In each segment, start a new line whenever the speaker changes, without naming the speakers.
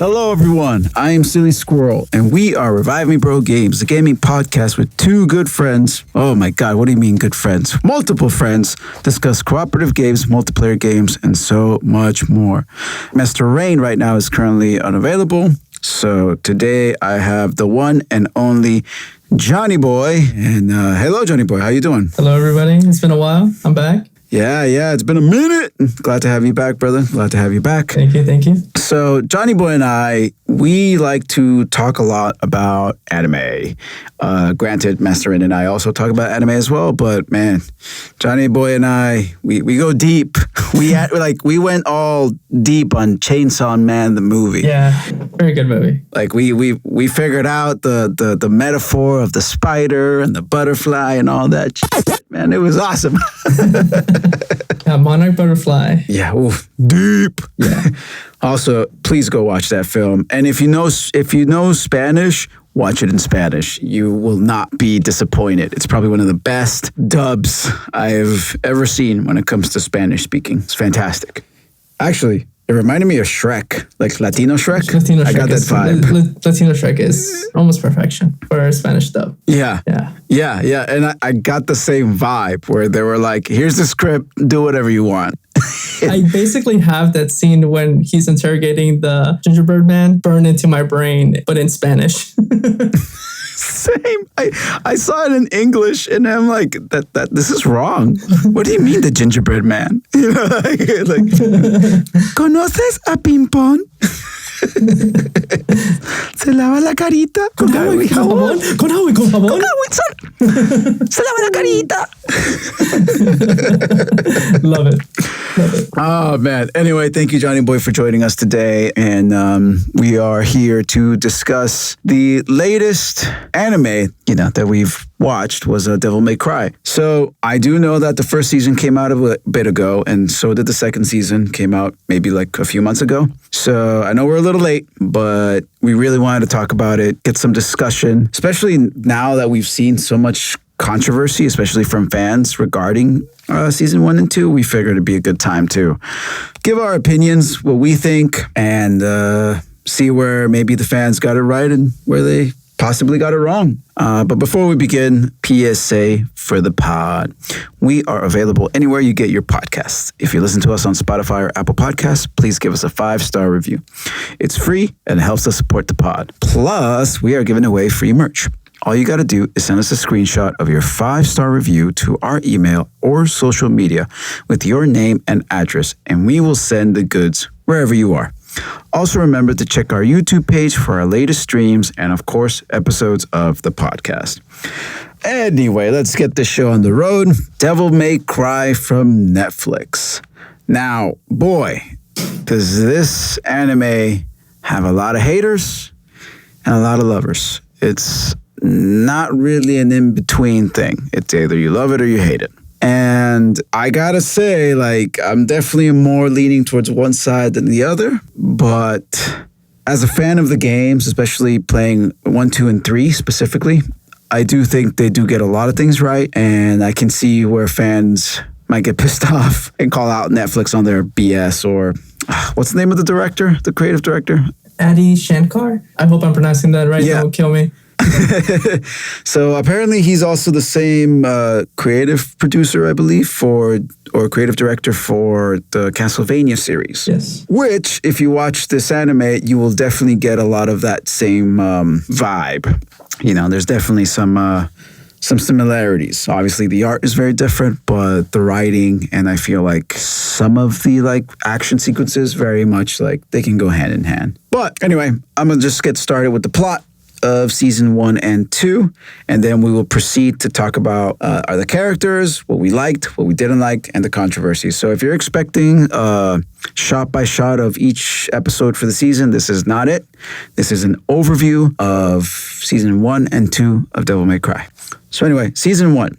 Hello, everyone. I am Silly Squirrel, and we are Revive Me Bro Games, the gaming podcast with two good friends. Oh my God, what do you mean good friends? Multiple friends discuss cooperative games, multiplayer games, and so much more. Mr. Rein right now is currently unavailable, so today I have the one and only JohnnyBoi. And hello, JohnnyBoi. How you doing?
Hello, everybody. It's been a while. I'm back.
Yeah, it's been a minute. Glad to have you back, brother. Glad to have you back.
Thank you.
So, JohnnyBoi and I, we like to talk a lot about anime. Granted, Master Rein and I also talk about anime as well, but man, JohnnyBoi and I, we go deep. We went all deep on Chainsaw Man, the movie.
Yeah, very good movie.
Like we figured out the metaphor of the spider and the butterfly and all that shit. Man, it was awesome.
Yeah, Monarch Butterfly.
Yeah, oof, deep.
Yeah.
Also, please go watch that film. And if you know Spanish, watch it in Spanish. You will not be disappointed. It's probably one of the best dubs I've ever seen when it comes to Spanish speaking. It's fantastic. Actually, it reminded me of Shrek, like Latino Shrek. I got that vibe.
Latino Shrek is almost perfection for a Spanish dub.
Yeah. And I got the same vibe where they were like, here's the script, do whatever you want.
I basically have that scene when he's interrogating the gingerbread man burned into my brain, but in Spanish.
Same. I saw it in English and I'm like, that this is wrong. What do you mean the gingerbread man? You know, like ¿Conoces a Ping Pong? Se lava la carita con agua y jabón.
Con agua y con jabón.
Con agua y se lava la carita.
Love it.
Oh, man. Anyway, thank you, JohnnyBoi, for joining us today. And we are here to discuss the latest anime, that we've watched was Devil May Cry. So I do know that the first season came out a bit ago, and so did the second season, came out maybe like a few months ago. So I know we're a little late, but we really wanted to talk about it, get some discussion, especially now that we've seen so much controversy, especially from fans regarding season 1 and 2. We figured it'd be a good time to give our opinions, what we think, and see where maybe the fans got it right and where they possibly got it wrong. But before we begin, PSA for the pod. We are available anywhere you get your podcasts. If you listen to us on Spotify or Apple Podcasts, please give us a 5-star review. It's free and it helps us support the pod. Plus, we are giving away free merch. All you got to do is send us a screenshot of your 5-star review to our email or social media with your name and address, and we will send the goods wherever you are. Also, remember to check our YouTube page for our latest streams and, of course, episodes of the podcast. Anyway, let's get this show on the road. Devil May Cry from Netflix. Now, boy, does this anime have a lot of haters and a lot of lovers. It's not really an in-between thing. It's either you love it or you hate it. And I gotta say, I'm definitely more leaning towards one side than the other. But as a fan of the games, especially playing 1, 2, and 3 specifically, I do think they do get a lot of things right. And I can see where fans might get pissed off and call out Netflix on their BS or what's the name of the director, the creative director?
Adi Shankar? I hope I'm pronouncing that right.
Yeah.
Don't kill me.
So apparently he's also the same creative producer, I believe, or creative director for the Castlevania series.
Yes.
Which, if you watch this anime, you will definitely get a lot of that same vibe. There's definitely some similarities. Obviously, the art is very different, but the writing and I feel like some of the action sequences very much they can go hand in hand. But anyway, I'm gonna just get started with the plot of season 1 and 2, and then we will proceed to talk about are the characters, what we liked, what we didn't like, and the controversies. So if you're expecting shot by shot of each episode for the season, this is not it. This is an overview of season 1 and 2 of Devil May Cry. So anyway, season 1.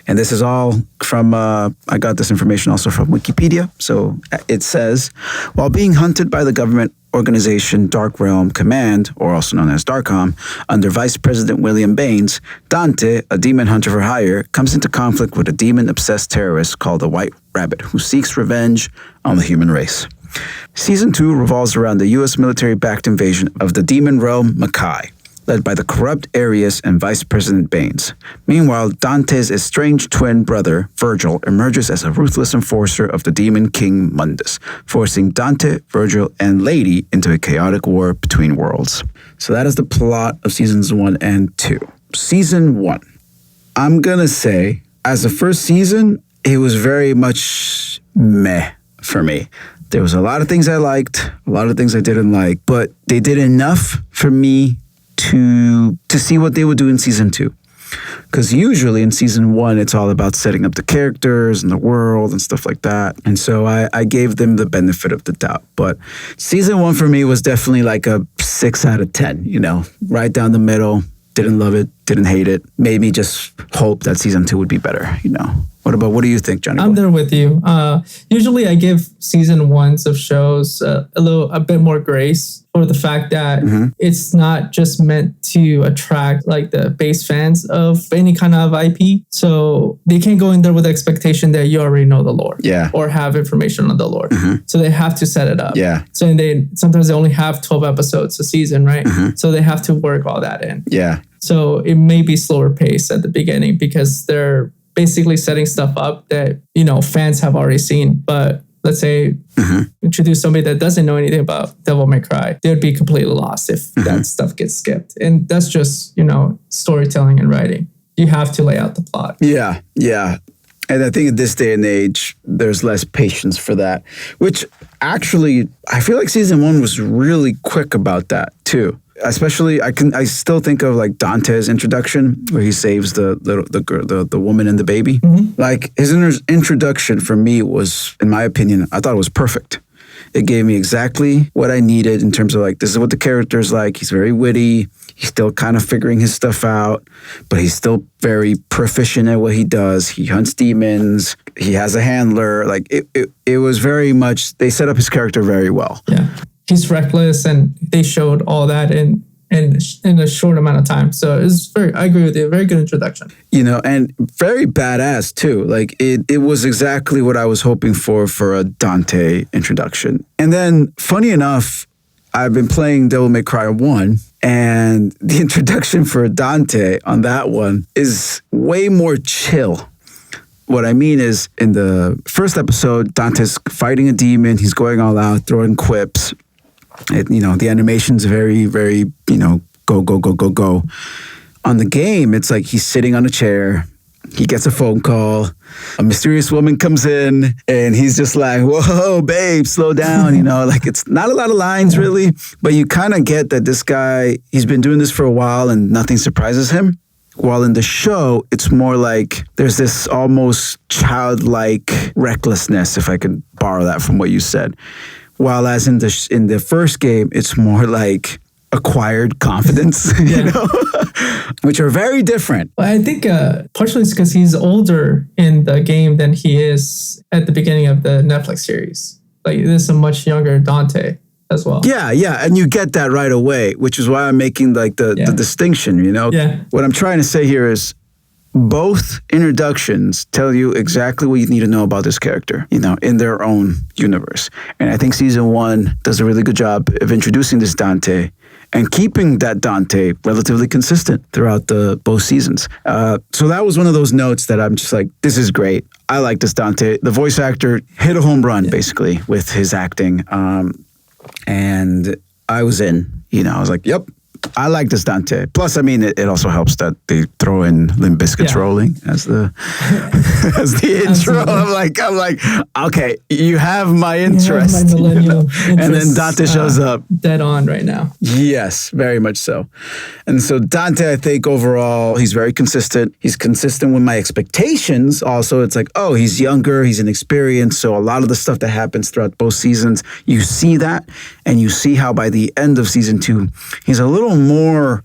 And this is all from, I got this information also from Wikipedia. So it says, while being hunted by the government organization Dark Realm Command, or also known as Darkcom, under Vice President William Baines, Dante, a demon hunter for hire, comes into conflict with a demon-obsessed terrorist called the White Rabbit, who seeks revenge on the human race. Season 2 revolves around the U.S. military-backed invasion of the demon realm Makai, led by the corrupt Arius and Vice President Baines. Meanwhile, Dante's estranged twin brother, Virgil, emerges as a ruthless enforcer of the demon king Mundus, forcing Dante, Virgil, and Lady into a chaotic war between worlds. So that is the plot of seasons 1 and 2. Season 1. I'm gonna say, as the first season, it was very much meh for me. There was a lot of things I liked, a lot of things I didn't like, but they did enough for me to see what they would do in season 2. Because usually in season 1, it's all about setting up the characters and the world and stuff like that. And so I gave them the benefit of the doubt. But season 1 for me was definitely like a 6 out of 10, right down the middle. Didn't love it, didn't hate it. Made me just hope that season 2 would be better, What do you think, Johnny?
I'm there with you. Usually I give season 1s of shows a bit more grace for the fact that it's not just meant to attract like the base fans of any kind of IP. So they can't go in there with the expectation that you already know the lore or have information on the lore. So they have to set it up. So sometimes they only have 12 episodes a season, right? So they have to work all that in. So it may be slower pace at the beginning because they're basically setting stuff up that, fans have already seen. But let's say introduce somebody that doesn't know anything about Devil May Cry, they would be completely lost if that stuff gets skipped. And that's just, storytelling and writing. You have to lay out the plot.
Yeah. And I think at this day and age, there's less patience for that, which actually, I feel like season 1 was really quick about that too. Especially, I still think of like Dante's introduction where he saves the woman and the baby. Like his introduction for me was, in my opinion, I thought it was perfect. It gave me exactly what I needed in terms of like, this is what the character is like. He's very witty. He's still kind of figuring his stuff out, but he's still very proficient at what he does. He hunts demons. He has a handler. Like it was very much, they set up his character very well.
Yeah. He's reckless, and they showed all that in a short amount of time. So it's I agree with you, very good introduction.
And very badass too. Like it was exactly what I was hoping for a Dante introduction. And then, funny enough, I've been playing Devil May Cry 1, and the introduction for Dante on that one is way more chill. What I mean is, in the first episode, Dante's fighting a demon. He's going all out, throwing quips. The animation's very, very, go, go, go, go, go. On the game, it's like he's sitting on a chair. He gets a phone call. A mysterious woman comes in, and he's just like, whoa, babe, slow down. Like it's not a lot of lines really, but you kind of get that this guy, he's been doing this for a while and nothing surprises him. While in the show, it's more like there's this almost childlike recklessness, if I could borrow that from what you said. While as in the first game, it's more like acquired confidence, which are very different.
Well, I think partially it's because he's older in the game than he is at the beginning of the Netflix series. Like this is a much younger Dante as well.
Yeah, and you get that right away, which is why I'm making like the distinction, What I'm trying to say here is both introductions tell you exactly what you need to know about this character, in their own universe. And I think season 1 does a really good job of introducing this Dante and keeping that Dante relatively consistent throughout both seasons. So that was one of those notes that I'm just like, this is great. I like this Dante. The voice actor hit a home run, basically, with his acting. And I was in, I was like, yep, I like this Dante. Plus, I mean, it also helps that they throw in Limp Bizkit's Rolling as the intro. I'm like, okay, you have my interest. And then Dante shows up.
Dead on right now.
Yes, very much so. And so Dante, I think overall, he's very consistent. He's consistent with my expectations. Also, it's like, oh, he's younger, he's inexperienced. So a lot of the stuff that happens throughout both seasons, you see that. And you see how by the end of season 2, he's a little more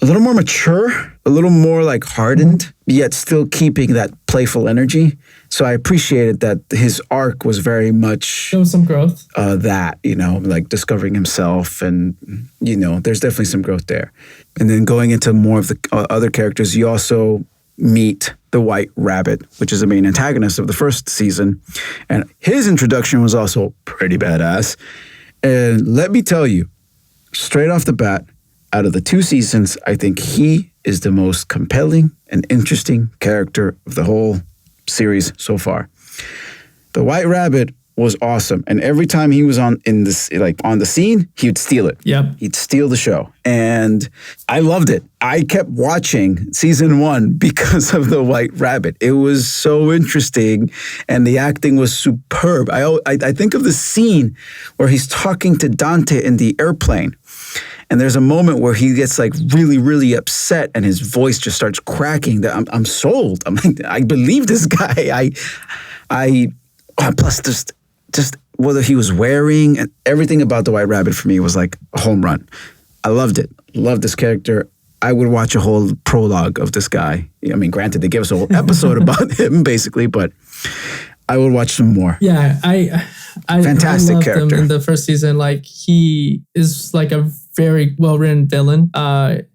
mature, a little more like hardened, yet still keeping that playful energy. So I appreciated that his arc was very much...
There was some growth.
Like discovering himself, and, there's definitely some growth there. And then going into more of the other characters, you also meet the White Rabbit, which is the main antagonist of the first season. And his introduction was also pretty badass. And let me tell you, straight off the bat, out of the 2 seasons, I think he is the most compelling and interesting character of the whole series so far. The White Rabbit was awesome, and every time he was on the scene, he would steal it.
Yep.
He'd steal the show, and I loved it. I kept watching season 1 because of the White Rabbit. It was so interesting, and the acting was superb. I think of the scene where he's talking to Dante in the airplane. And there's a moment where he gets like really, really upset and his voice just starts cracking. That I'm sold. I'm like, I believe this guy. Plus just whether he was wearing and everything about the White Rabbit for me was like a home run. I loved it. Loved this character. I would watch a whole prologue of this guy. I mean, granted, they gave us a whole episode about him basically, but I would watch some more.
Yeah, I
fantastic
loved
character
him in the first season. Like he is like a very well-written villain.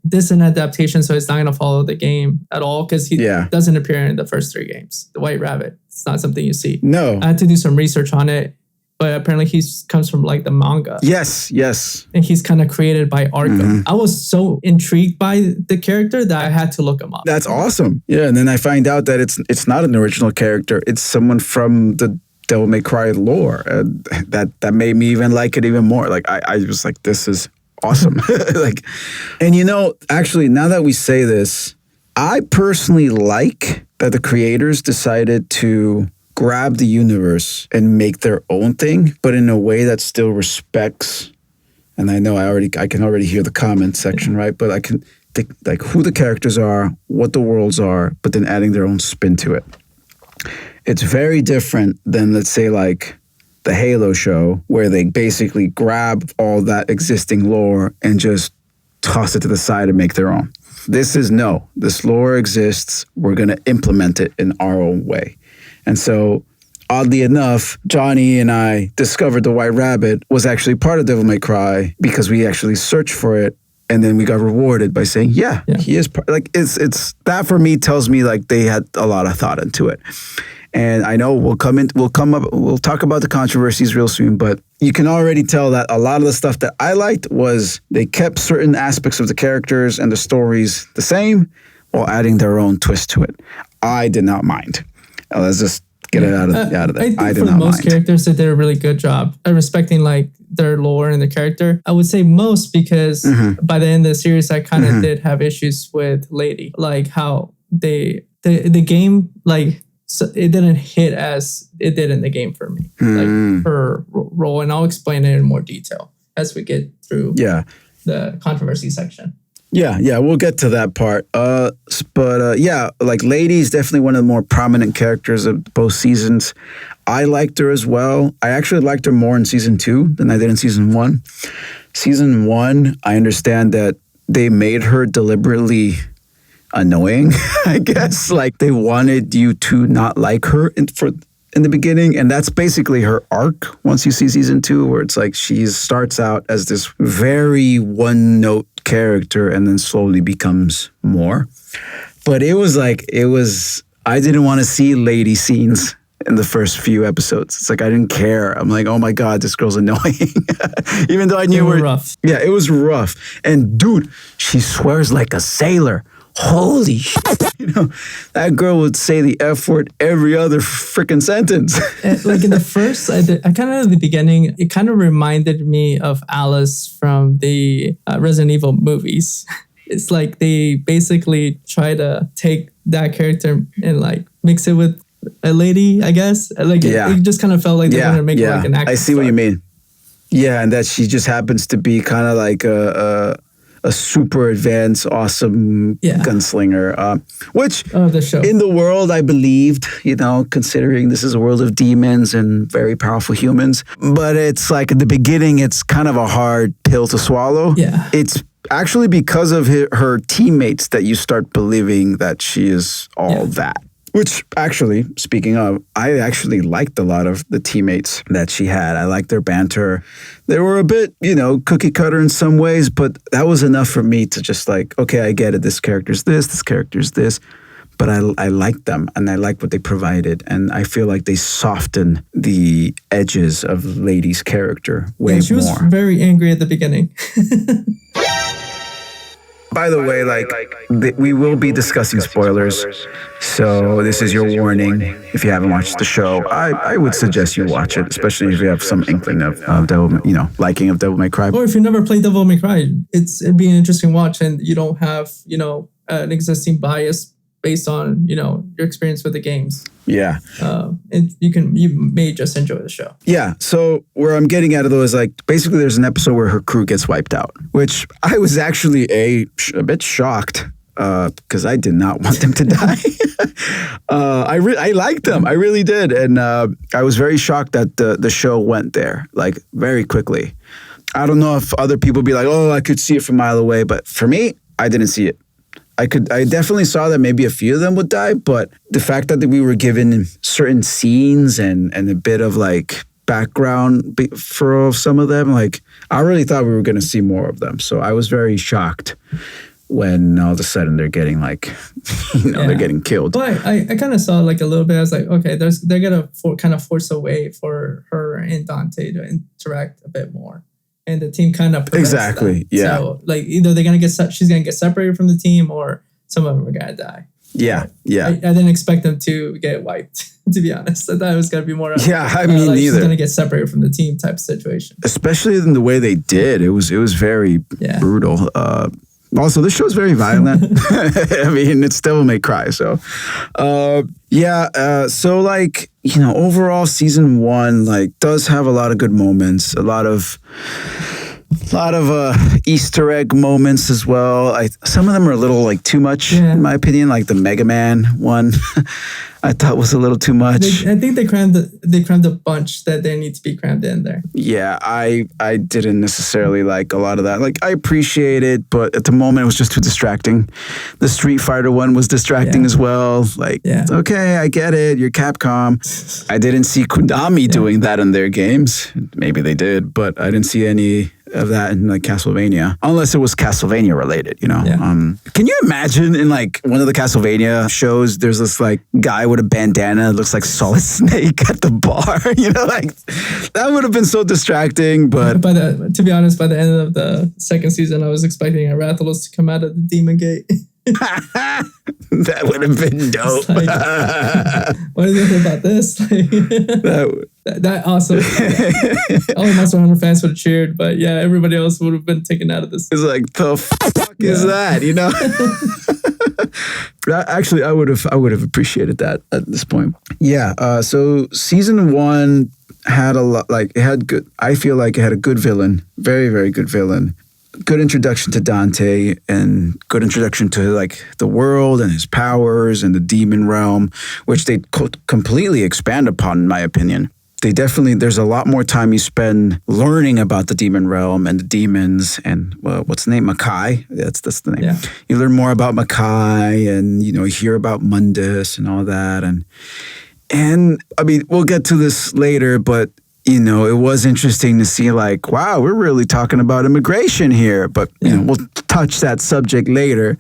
This is an adaptation, so it's not going to follow the game at all because he doesn't appear in the first 3 games. The White Rabbit, it's not something you see.
No.
I had to do some research on it, but apparently he comes from like the manga.
Yes.
And he's kind of created by Arkham. Mm-hmm. I was so intrigued by the character that I had to look him up.
That's awesome. Yeah, and then I find out that it's not an original character. It's someone from the Devil May Cry lore. That made me even like it even more. Like I was like, this is awesome. And actually, now that we say this, I personally like that the creators decided to grab the universe and make their own thing, but in a way that still respects. And I know I can already hear the comment section, right? But I can think like who the characters are, what the worlds are, but then adding their own spin to it. It's very different than, let's say, like the Halo show, where they basically grab all that existing lore and just toss it to the side and make their own. This lore exists. We're going to implement it in our own way. And so, oddly enough, Johnny and I discovered the White Rabbit was actually part of Devil May Cry because we actually searched for it. And then we got rewarded by saying, yeah. He is like, it's that for me tells me like they had a lot of thought into it. And I know we'll talk about the controversies real soon, but you can already tell that a lot of the stuff that I liked was they kept certain aspects of the characters and the stories the same while adding their own twist to it. I did not mind. Let's just get it out of that.
I think for most characters, they did a really good job at respecting like their lore and their character. I would say most because by the end of the series, I kind of did have issues with Lady, like how the game like. So it didn't hit as it did in the game for me, like her role. And I'll explain it in more detail as we get through the controversy section.
Yeah, we'll get to that part. Like Lady is definitely one of the more prominent characters of both seasons. I liked her as well. I actually liked her more in season 2 than I did in season 1. Season 1, I understand that they made her deliberately annoying, I guess. Like they wanted you to not like her in the beginning, and that's basically her arc once you see season 2, where it's like she starts out as this very one-note character and then slowly becomes more. But I didn't want to see Lady scenes in the first few episodes. It's like I didn't care. I'm like, oh my God, this girl's annoying. Even though I knew
it was rough.
Yeah, it was rough. And dude, she swears like a sailor. Holy shit. That girl would say the F word every other freaking sentence.
Like in the first, I kind of at the beginning, it kind of reminded me of Alice from the Resident Evil movies. It's like they basically try to take that character and like mix it with a lady, I guess. Like it just kind of felt like they wanted to make it like an action
I see what you mean. Yeah, and that she just happens to be kind of like a super advanced, awesome gunslinger, which in the world I believed, considering this is a world of demons and very powerful humans. But it's like at the beginning, it's kind of a hard pill to swallow.
Yeah.
It's actually because of her teammates that you start believing that she is all that. Which actually, speaking of, I actually liked a lot of the teammates that she had. I liked their banter. They were a bit, cookie cutter in some ways, but that was enough for me to just like, okay, I get it. This character's this character's this. but I like them and I like what they provided. And I feel like they soften the edges of Lady's character way more.
She was very angry at the beginning.
By the way, we will be discussing spoilers, so this is your warning. If you haven't watched the show, I would suggest you watch it, especially if you have some inkling of liking of Devil May Cry.
Or if you never played Devil May Cry, it'd be an interesting watch, and you don't have an existing bias based on your experience with the games.
Yeah.
And you may just enjoy the show.
Yeah. So where I'm getting at it though is basically there's an episode where her crew gets wiped out, which I was actually a bit shocked because I did not want them to die. I liked them. I really did. And I was very shocked that the show went there very quickly. I don't know if other people be like, oh, I could see it from a mile away. But for me, I didn't see it. I definitely saw that maybe a few of them would die, but the fact that we were given certain scenes and a bit of background for some of them, I really thought we were going to see more of them. So I was very shocked when all of a sudden they're getting they're getting killed.
But I kind of saw a little bit. I was like, okay, they're going to kind of force a way for her and Dante to interact a bit more. And the team kind of prevents
exactly,
that.
yeah.
So either she's gonna get separated from the team, or some of them are gonna die.
Yeah, yeah.
I didn't expect them to get wiped. To be honest, I thought it was gonna be more.
Neither.
She's gonna get separated from the team type of situation.
Especially in the way they did, it was very brutal. Also, this show is very violent. I mean, it's Devil May Cry, so overall, season 1 does have a lot of good moments, a lot of Easter egg moments as well. Some of them are a little too much in my opinion, the Mega Man one. I thought was a little too much.
I think they crammed a bunch that they need to be crammed in there.
Yeah, I didn't necessarily like a lot of that. I appreciate it, but at the moment it was just too distracting. The Street Fighter one was distracting as well. Okay, I get it. You're Capcom. I didn't see Konami doing that in their games. Maybe they did, but I didn't see any of that in Castlevania, unless it was Castlevania related, Can you imagine in one of the Castlevania shows, there's this guy with a bandana that looks like Solid Snake at the bar, that would have been so distracting. But
to be honest, by the end of the second season, I was expecting a Rathalos to come out of the Demon Gate.
That would have been dope.
What do you think about this? That awesome. All of Monster Hunter fans would have cheered, but everybody else would have been taken out of this.
It's the fuck is that? Actually, I would have appreciated that at this point. Yeah. So season 1 had a lot. It had good. I feel like it had a good villain, very very good villain. Good introduction to Dante and good introduction to the world and his powers and the demon realm, which they completely expand upon, in my opinion. There's a lot more time you spend learning about the demon realm and the demons and what's the name? Makai. That's the name. Yeah. You learn more about Makai and you hear about Mundus and all that and I mean we'll get to this later, but it was interesting to see wow, we're really talking about immigration here, but we'll touch that subject later.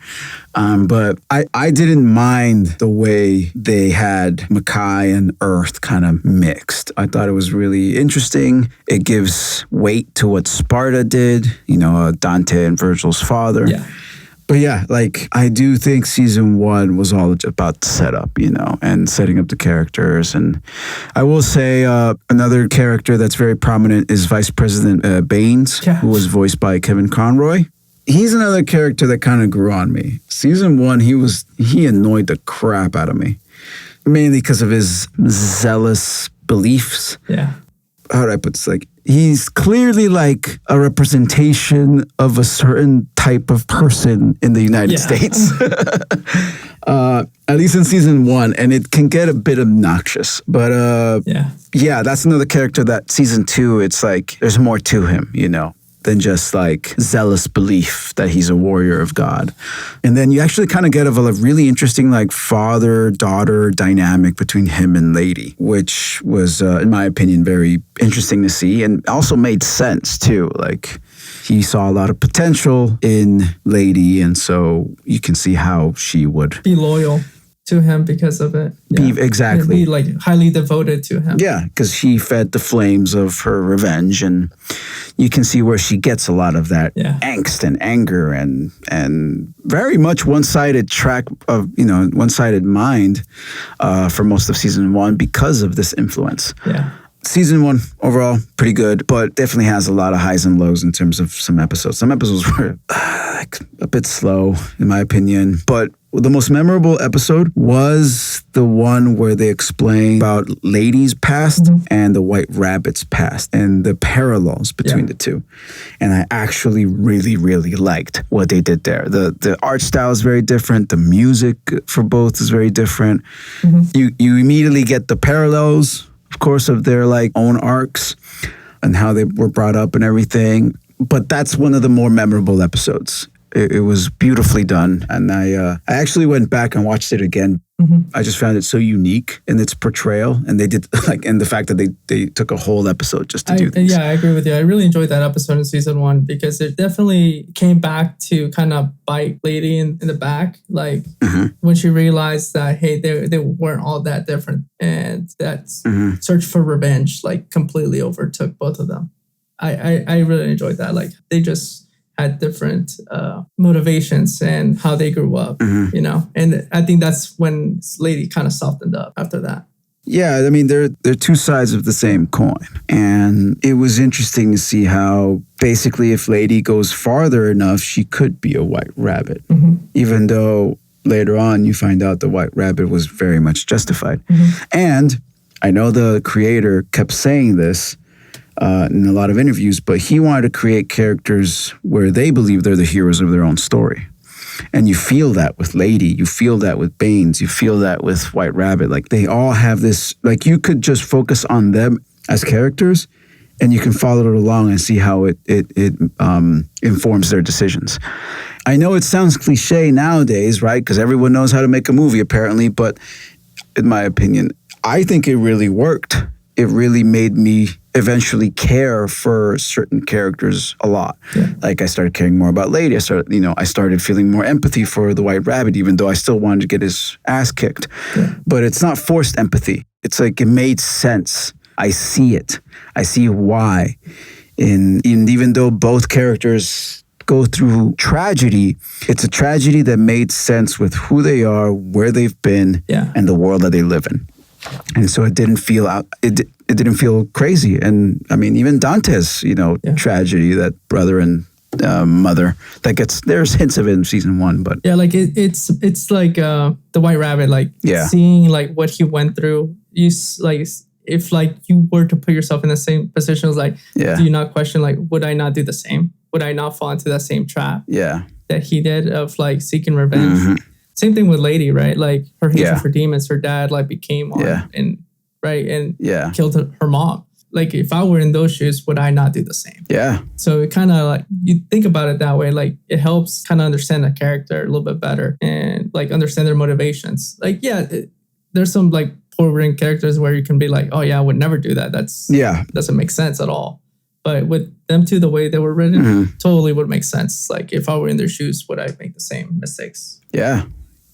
But I didn't mind the way they had Makai and Earth kind of mixed. I thought it was really interesting. It gives weight to what Sparta did, Dante and Virgil's father.
Yeah.
But I do think season 1 was all about the setup, and setting up the characters. And I will say another character that's very prominent is Vice President Baines, who was voiced by Kevin Conroy. He's another character that kind of grew on me. Season 1, he annoyed the crap out of me, mainly because of his zealous beliefs.
Yeah.
How do I put this? He's clearly a representation of a certain type of person in the United States. At least in season 1, and it can get a bit obnoxious. But that's another character that season 2, it's there's more to him, than just zealous belief that he's a warrior of God. And then you actually kind of get a really interesting father-daughter dynamic between him and Lady, which was, in my opinion, very interesting to see and also made sense too. He saw a lot of potential in Lady, and so you can see how she would
be loyal to him because of it. Yeah.
Exactly.
Be like highly devoted to him.
Yeah, because she fed the flames of her revenge, and you can see where she gets a lot of that angst and anger and very much one-sided one-sided mind for most of season 1 because of this influence.
Yeah.
Season 1 overall pretty good, but definitely has a lot of highs and lows in terms of some episodes. Some episodes were a bit slow, in my opinion, but the most memorable episode was the one where they explain about Lady's past and the White Rabbit's past and the parallels between the two. And I actually really, really liked what they did there. The art style is very different. The music for both is very different. You immediately get the parallels, of course, of their like own arcs and how they were brought up and everything. But that's one of the more memorable episodes. It was beautifully done, and I actually went back and watched it again. I just found it so unique in its portrayal, and they did and the fact that they took a whole episode just to do this.
Yeah, I agree with you. I really enjoyed that episode in season 1 because it definitely came back to kind of bite Lady in the back, like when she realized that hey, they weren't all that different, and that search for revenge like completely overtook both of them. I really enjoyed that. Like they just had different motivations and how they grew up, you know? And I think that's when Lady kind of softened up after that.
Yeah, I mean, they're two sides of the same coin. And it was interesting to see how basically if Lady goes farther enough, she could be a White Rabbit. Even though later on you find out the White Rabbit was very much justified. And I know the creator kept saying this, in a lot of interviews, but he wanted to create characters where they believe they're the heroes of their own story. And you feel that with Lady, you feel that with Baines, you feel that with White Rabbit. Like they all have this, like you could just focus on them as characters and you can follow it along and see how it informs their decisions. I know it sounds cliche nowadays, right? Because everyone knows how to make a movie apparently, but in my opinion, I think it really worked. It really made me eventually care for certain characters a lot. Like I started caring more about Lady. I started feeling more empathy for the White Rabbit, even though I still wanted to get his ass kicked. But it's not forced empathy. It's like it made sense. I see it. I see why. And even though both characters go through tragedy, it's a tragedy that made sense with who they are, where they've been, and the world that they live in. And so it didn't feel it didn't feel crazy. And I mean, even Dante's, tragedy, that brother and mother, there's hints of it in season 1, but
like it's like the White Rabbit, like seeing like what he went through. You like if like you were to put yourself in the same position, like do you not question like would I not do the same? Would I not fall into that same trap? That he did of like seeking revenge. Same thing with Lady, right? Like her hatred for demons, her dad like became one and killed her mom. Like if I were in those shoes, would I not do the same? So it kind of like, you think about it that way, like it helps kind of understand the character a little bit better and like understand their motivations. Like, there's some like poor-written characters where you can be like, oh yeah, I would never do that. Doesn't make sense at all. But with them two, the way they were written, totally would make sense. Like if I were in their shoes, would I make the same mistakes?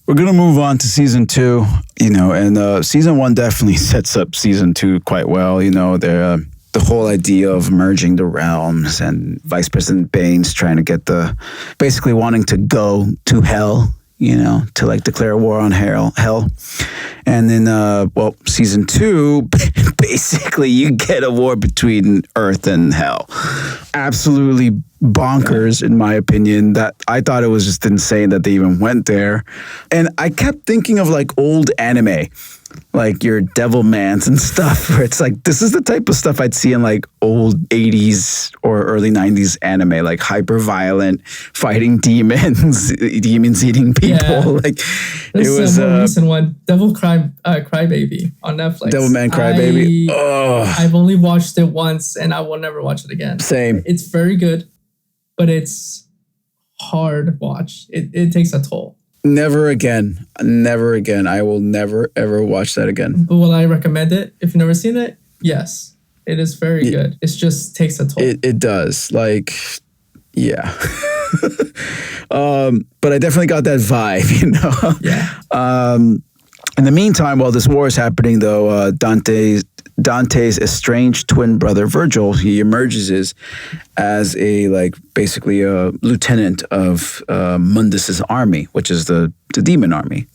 We're going to move on to season 2, and season 1 definitely sets up season 2 quite well. The whole idea of merging the realms and Vice President Baines trying to get basically wanting to go to hell, to like declare war on hell. And then, season 2, basically you get a war between Earth and hell. Absolutely bonkers, in my opinion. That I thought it was just insane that they even went there. And I kept thinking of like old anime, like your Devilmans and stuff, where it's like, this is the type of stuff I'd see in like old 80s or early 90s anime, like hyper violent, fighting demons, demons eating people. Like
this
it was
a recent one, Devil Crybaby on Netflix.
Devilman Crybaby.
I've only watched it once and I will never watch it again.
Same.
It's very good, but it's hard watch. It takes a toll.
Never again. Never again. I will never, ever watch that again.
But will I recommend it? If you've never seen it, yes. It is very good. It just takes a toll.
It does. Like, yeah. But I definitely got that vibe, In the meantime, while this war is happening, though, Dante's estranged twin brother Virgil, he emerges as basically a lieutenant of Mundus's army, which is the demon army.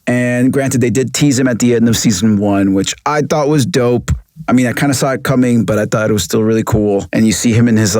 And granted, they did tease him at the end of season 1, which I thought was dope. I mean, I kind of saw it coming, but I thought it was still really cool. And you see him in his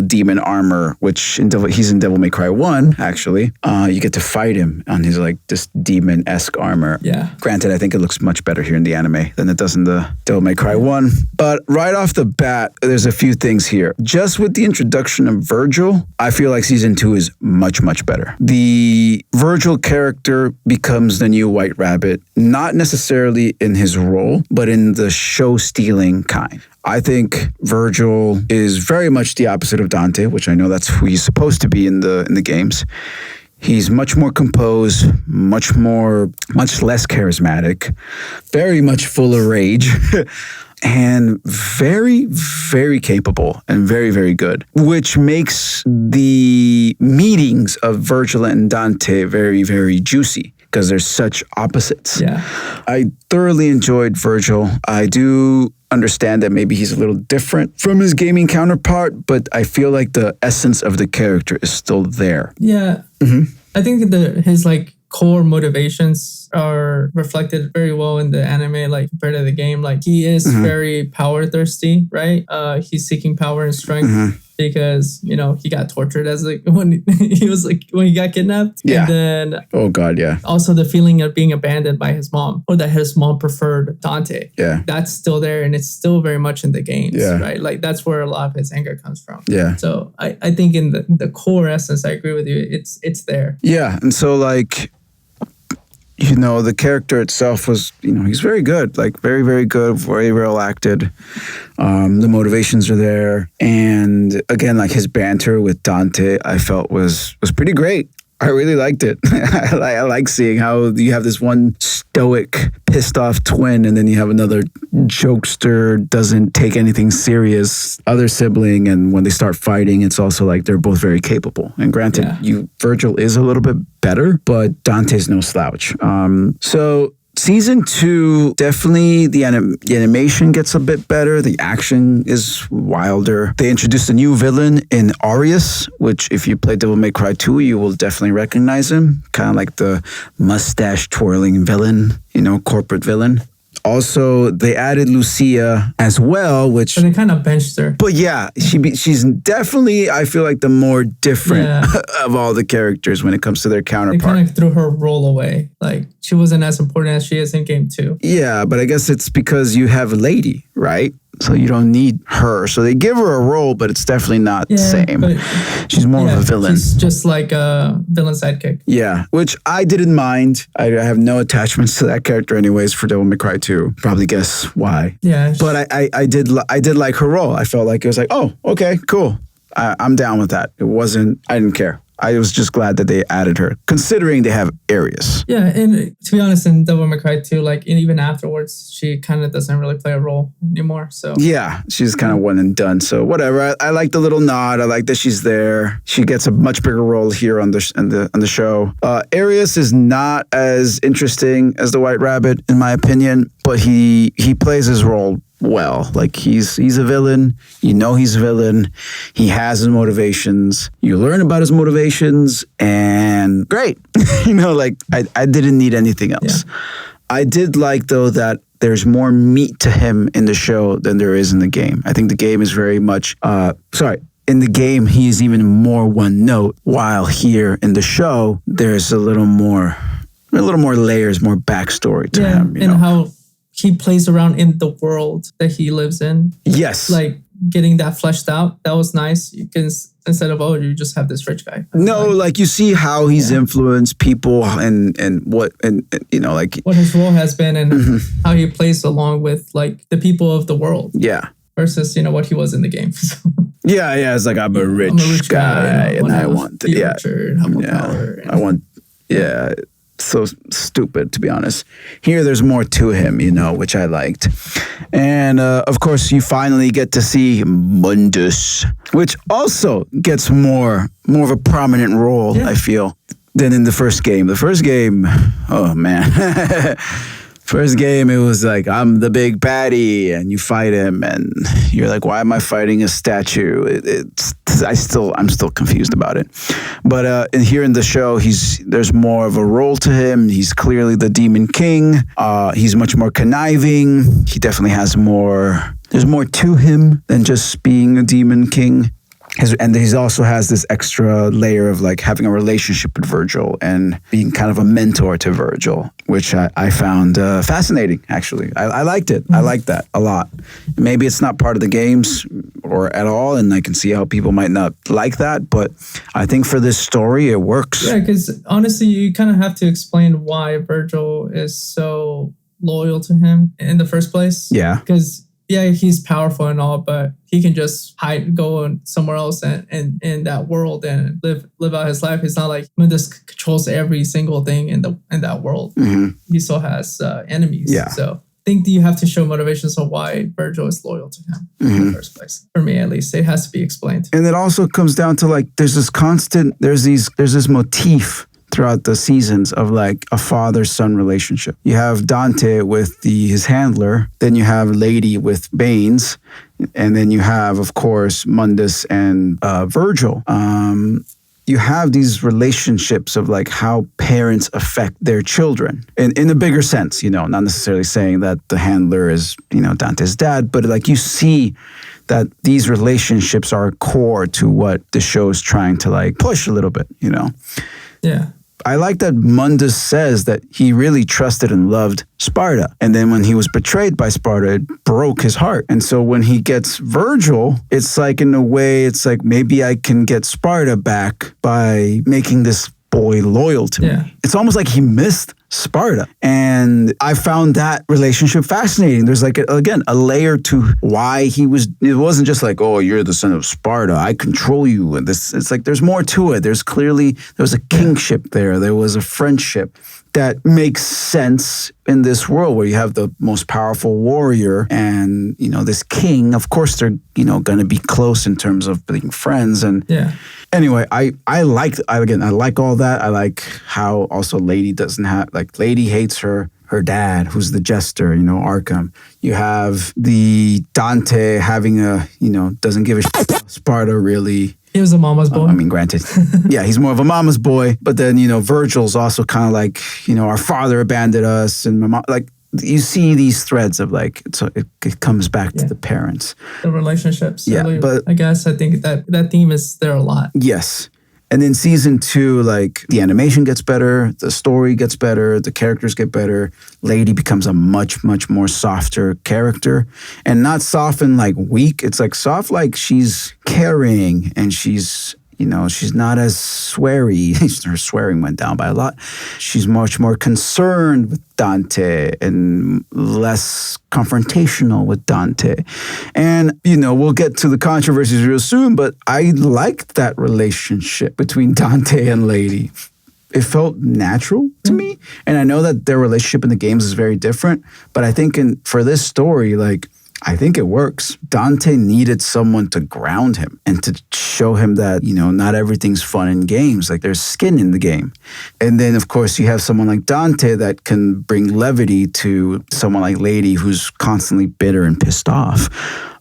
demon armor, which he's in Devil May Cry 1, actually. You get to fight him on his this demon-esque armor.
Yeah.
Granted, I think it looks much better here in the anime than it does in the Devil May Cry 1. But right off the bat, there's a few things here. Just with the introduction of Virgil, I feel like season 2 is much, much better. The Virgil character becomes the new White Rabbit, not necessarily in his role, but in the show-stealing kind. I think Virgil is very much the opposite of Dante, which I know that's who he's supposed to be in the games. He's much more composed, much less charismatic, very much full of rage, and very, very capable and very, very good, which makes the meetings of Virgil and Dante very, very juicy, because they're such opposites.
Yeah.
I thoroughly enjoyed Virgil. I do understand that maybe he's a little different from his gaming counterpart, but I feel like the essence of the character is still there.
Yeah. Mm-hmm. I think his core motivations are reflected very well in the anime, compared to the game. He is very power thirsty, right? He's seeking power and strength because, he got tortured when he got kidnapped.
Yeah.
And then,
oh God, yeah.
Also the feeling of being abandoned by his mom, or that his mom preferred Dante.
Yeah.
That's still there, and it's still very much in the games,
yeah.
right? That's where a lot of his anger comes from.
Yeah.
So I think in the core essence, I agree with you. It's there.
Yeah. And so the character itself was, he's very good, very, very good, very well acted. The motivations are there. And again, his banter with Dante, I felt was pretty great. I really liked it. I like seeing how you have this one stoic, pissed off twin, and then you have another jokester, doesn't take anything serious, other sibling, and when they start fighting, it's also they're both very capable. And granted, Virgil is a little bit better, but Dante's no slouch. So season 2, definitely the animation gets a bit better. The action is wilder. They introduced a new villain in Arius, which if you play Devil May Cry 2, you will definitely recognize him. Kind of like the mustache twirling villain, corporate villain. Also, they added Lucia as well, which...
But they kind of benched her.
But yeah, she's definitely, I feel the more different of all the characters when it comes to their counterpart.
They kind of threw her role away. She wasn't as important as she is in game 2.
Yeah, but I guess it's because you have a lady, right? So you don't need her. So they give her a role, but it's definitely not the same. She's more of a villain.
She's just like a villain sidekick.
Yeah, which I didn't mind. I have no attachments to that character anyways for Devil May Cry 2. Probably guess why.
Yeah.
But I did like her role. I felt like it was oh, okay, cool. I'm down with that. I didn't care. I was just glad that they added her, considering they have Arius.
Yeah, and to be honest, in Devil May Cry 2, even afterwards, she kind of doesn't really play a role anymore. So
yeah, she's kind of one and done. So whatever. I like the little nod. I like that she's there. She gets a much bigger role here on the show. Arius is not as interesting as the White Rabbit, in my opinion, but he plays his role well. He's a villain. He's a villain. He has his motivations. You learn about his motivations, and great. I didn't need anything else. Yeah. I did like, though, that there's more meat to him in the show than there is in the game. I think the game is very much... in the game, he's even more one note, while here in the show, there's a little more layers, more backstory to him.
And how he plays around in the world that he lives in.
Yes.
Getting that fleshed out, that was nice. You can, instead of, you just have this rich guy.
No, you see how he's influenced people and what
his role has been, and how he plays along with the people of the world.
Yeah.
Versus, what he was in the game.
Yeah, it's I'm a rich guy and I want to power. I want so stupid, to be honest. Here, there's more to him, which I liked. And, of course, you finally get to see Mundus, which also gets more of a prominent role, I feel. than in the first game. The first game, oh man. First game, it was like, I'm the big baddie, and you fight him, and you're like, why am I fighting a statue? I'm still confused about it. But here in the show, there's more of a role to him. He's clearly the Demon King. He's much more conniving. He definitely has more. There's more to him than just being a Demon King. And he also has this extra layer of like having a relationship with Virgil and being kind of a mentor to Virgil, which I found fascinating, actually. I liked it. I liked that a lot. Maybe it's not part of the games or at all, and I can see how people might not like that, but I think for this story, it works.
Yeah, because honestly, you kind of have to explain why Virgil is so loyal to him in the first place.
Yeah.
Because yeah, he's powerful and all, but he can just go somewhere else and in that world and live out his life. It's not like Mundus controls every single thing in that world. Mm-hmm. He still has enemies. Yeah. So I think you have to show motivations of why Virgil is loyal to him in the first place. For me, at least, it has to be explained.
And it also comes down to like there's this motif throughout the seasons of like a father-son relationship. You have Dante with his handler, then you have Lady with Baines, and then you have, of course, Mundus and Virgil. You have these relationships of like how parents affect their children in a bigger sense, not necessarily saying that the handler is, Dante's dad, but like you see that these relationships are core to what the show is trying to like push a little bit,
Yeah.
I like that Mundus says that he really trusted and loved Sparta. And then when he was betrayed by Sparta, it broke his heart. And so when he gets Virgil, it's like in a way, it's like maybe I can get Sparta back by making this boy loyal to me. It's almost like he missed Sparta. And I found that relationship fascinating. There's like, again, a layer to why it wasn't just like, oh, you're the son of Sparta, I control you. And it's like, there's more to it. There was a kingship there. There was a friendship that makes sense in this world where you have the most powerful warrior and, this king. Of course, they're, going to be close in terms of being friends. And anyway, I like all that. I like how also Lady doesn't have, like Lady hates her dad, who's the jester, Arkham. You have the Dante having doesn't give a shit. Sparta really.
He was a mama's boy.
Granted. Yeah, he's more of a mama's boy. But then, Virgil's also kind of like, our father abandoned us. And my mom, like, you see these threads of like, it comes back to the parents.
The relationships.
Yeah,
really,
but
I guess I think that theme is there a lot.
Yes. And then season 2, like the animation gets better, the story gets better, the characters get better. Lady becomes a much, much more softer character. And not soft and like weak. It's like soft like she's caring and she's not as sweary. Her swearing went down by a lot. She's much more concerned with Dante and less confrontational with Dante. And, we'll get to the controversies real soon, but I liked that relationship between Dante and Lady. It felt natural to me. And I know that their relationship in the games is very different, but I think for this story, like, I think it works. Dante needed someone to ground him and to show him that, not everything's fun in games. Like there's skin in the game. And then, of course, you have someone like Dante that can bring levity to someone like Lady who's constantly bitter and pissed off.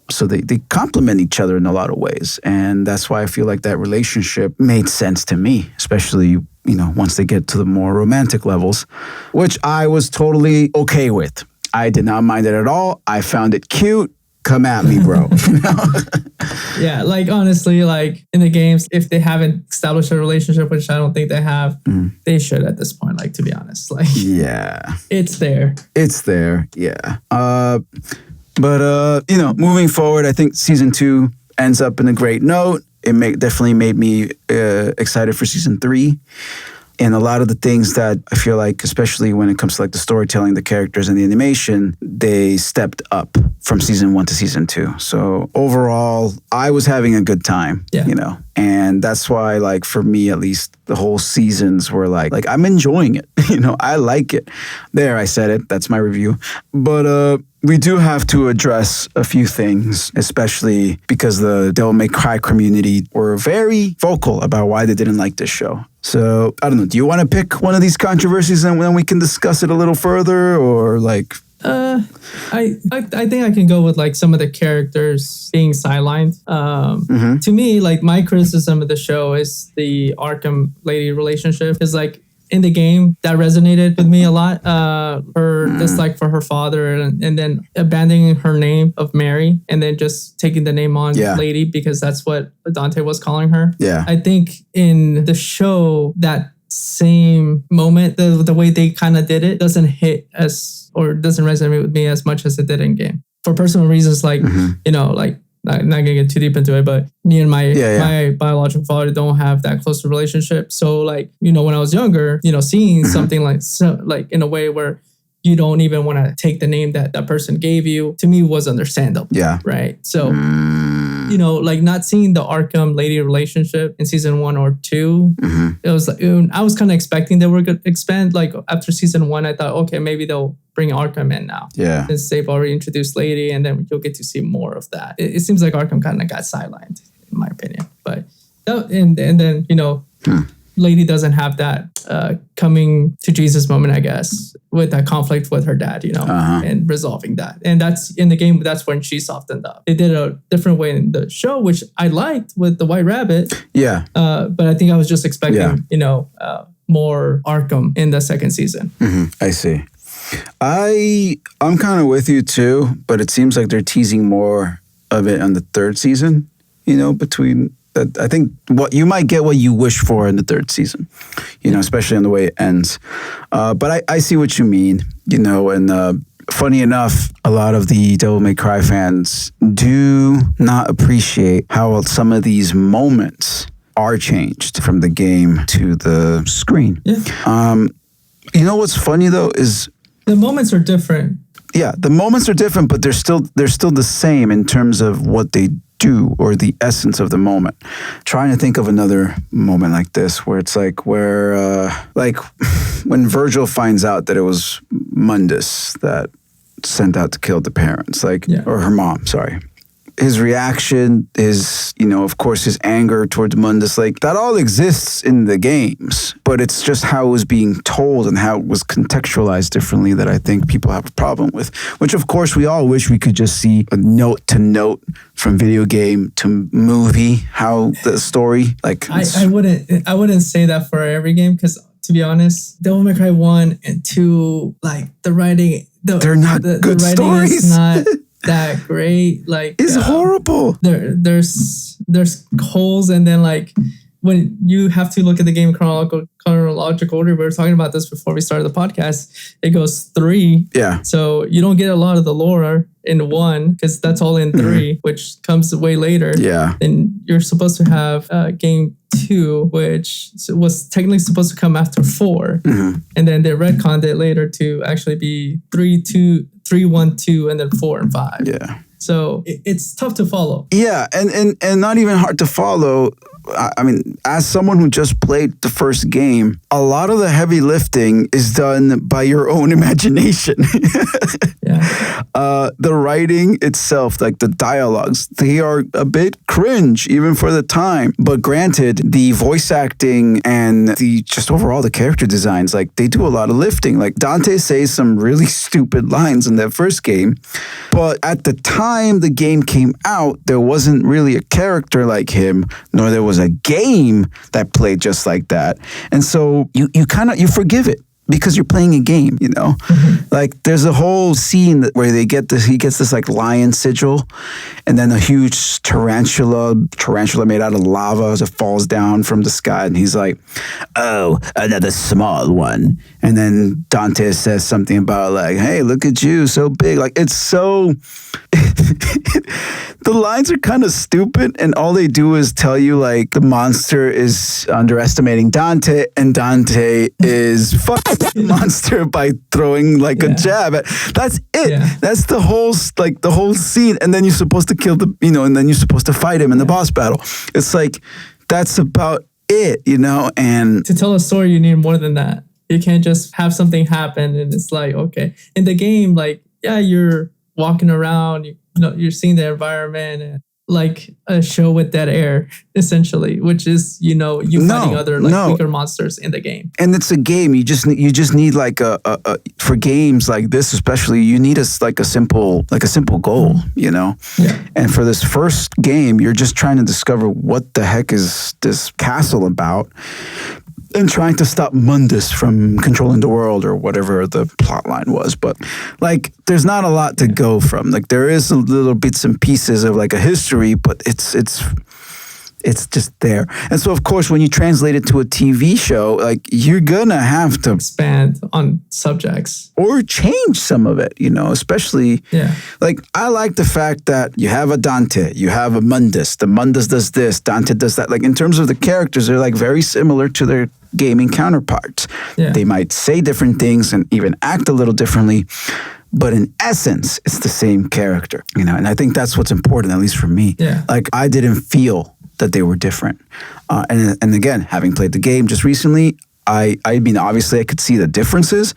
So they complement each other in a lot of ways. And that's why I feel like that relationship made sense to me, especially, once they get to the more romantic levels, which I was totally okay with. I did not mind it at all. I found it cute. Come at me, bro.
Yeah, like honestly, like in the games, if they haven't established a relationship, which I don't think they have, they should at this point, like to be honest. Like
yeah.
It's there.
It's there, yeah. But moving forward, I think season 2 ends up in a great note. It definitely made me excited for season 3. And a lot of the things that I feel like, especially when it comes to like the storytelling, the characters, and the animation, they stepped up from season 1 to season 2. So overall, I was having a good time, and that's why, like, for me, at least, the whole seasons were like I'm enjoying it. I like it. There, I said it. That's my review. But we do have to address a few things, especially because the Devil May Cry community were very vocal about why they didn't like this show. So I don't know. Do you want to pick one of these controversies and then we can discuss it a little further, or like?
I think I can go with like some of the characters being sidelined. To me, like my criticism of the show is the Arkham lady relationship is like in the game that resonated with me a lot. Her dislike for her father and then abandoning her name of Mary and then just taking the name on lady because that's what Dante was calling her.
Yeah.
I think in the show that same moment, the way they kind of did it doesn't hit as or doesn't resonate with me as much as it did in game for personal reasons. Like you know, like not gonna get too deep into it, but me and my my biological father don't have that close a relationship. So like you know, when I was younger, you know, seeing something like in a way where you don't even want to take the name that that person gave you, to me was understandable. Yeah. Right. So. You know, like not seeing the Arkham lady relationship in season 1 or 2, it was like I was kind of expecting they were going to expand. Like after season 1, I thought, okay, maybe they'll bring Arkham in now. Yeah, since they've already introduced lady, and then you'll get to see more of that. It seems like Arkham kind of got sidelined, in my opinion. But and then you know. Lady doesn't have that coming to Jesus moment, I guess, with that conflict with her dad, you know, and resolving that. And that's in the game. That's when she softened up. They did a different way in the show, which I liked with the White Rabbit. Yeah. But I think I was just expecting, you know, more Arkham in the second season.
I see. I'm kind of with you too, but it seems like they're teasing more of it on the third season, you know, between... I think what you might get what you wish for in the third season, you know, especially on the way it ends. But I see what you mean, you know, and funny enough, a lot of the Devil May Cry fans do not appreciate how some of these moments are changed from the game to the screen. Yeah. You know what's funny though is
the moments are different.
Yeah, the moments are different, but they're still the same in terms of what they do or the essence of the moment. Trying to think of another moment like this where it's like like when Virgil finds out that it was Mundus that sent out to kill the parents, like or her mom, sorry. His reaction is, you know, of course, his anger towards Mundus, like that all exists in the games, but it's just how it was being told and how it was contextualized differently that I think people have a problem with, which of course we all wish we could just see a note to note from video game to movie, how the story, like.
I wouldn't say that for every game because to be honest, Devil May Cry 1 and 2, like the writing,
they're not good
the writing
stories.
Is not that great. Like
it's horrible.
There's holes, and then like when you have to look at the game chronological order, we were talking about this before we started the podcast. It goes 3. Yeah. So you don't get a lot of the lore in 1 because that's all in 3, which comes way later. Yeah. Then you're supposed to have game 2, which was technically supposed to come after 4, and then they retconned it later to actually be 3, 1, 2, and then 4 and 5. Yeah. So it's tough to follow.
Yeah, and not even hard to follow. I mean, as someone who just played the first game, a lot of the heavy lifting is done by your own imagination. The writing itself, like the dialogues, they are a bit cringe even for the time. But granted, the voice acting and the just overall the character designs, like they do a lot of lifting. Like Dante says some really stupid lines in that first game. But at the time the game came out, there wasn't really a character like him, nor there was a game that played just like that. And so you forgive it because you're playing a game, you know? Like there's a whole scene where he gets this like lion sigil, and then a huge tarantula made out of lava as it falls down from the sky, and he's like, oh, another small one. And then Dante says something about like, hey, look at you, so big. Like it's so the lines are kind of stupid, and all they do is tell you like the monster is underestimating Dante, and Dante is fucking the monster by throwing like a jab at. That's it. Yeah. That's the whole scene, and then you're supposed to kill and then you're supposed to fight him in the boss battle. It's like that's about it, you know. And
to tell a story, you need more than that. You can't just have something happen and it's like, okay. In the game, like, yeah, you're walking around, you're seeing the environment and like a show with dead air, essentially, which is, you fighting other weaker monsters in the game.
And it's a game. You just need like a for games like this, especially, you need a simple goal,
Yeah.
And for this first game, you're just trying to discover what the heck is this castle about, and trying to stop Mundus from controlling the world, or whatever the plot line was. But like, there's not a lot to go from. Like, there is a little bits and pieces of like a history, but it's just there. And so, of course, when you translate it to a TV show, like, you're gonna have to
expand on subjects
or change some of it, especially, like, I like the fact that you have a Dante, you have a Mundus. The Mundus does this, Dante does that. Like, in terms of the characters, they're like very similar to their gaming counterparts.
Yeah.
They might say different things and even act a little differently, but in essence, it's the same character, and I think that's what's important, at least for me.
Yeah.
Like, I didn't feel that they were different. And again, having played the game just recently, I mean, obviously I could see the differences,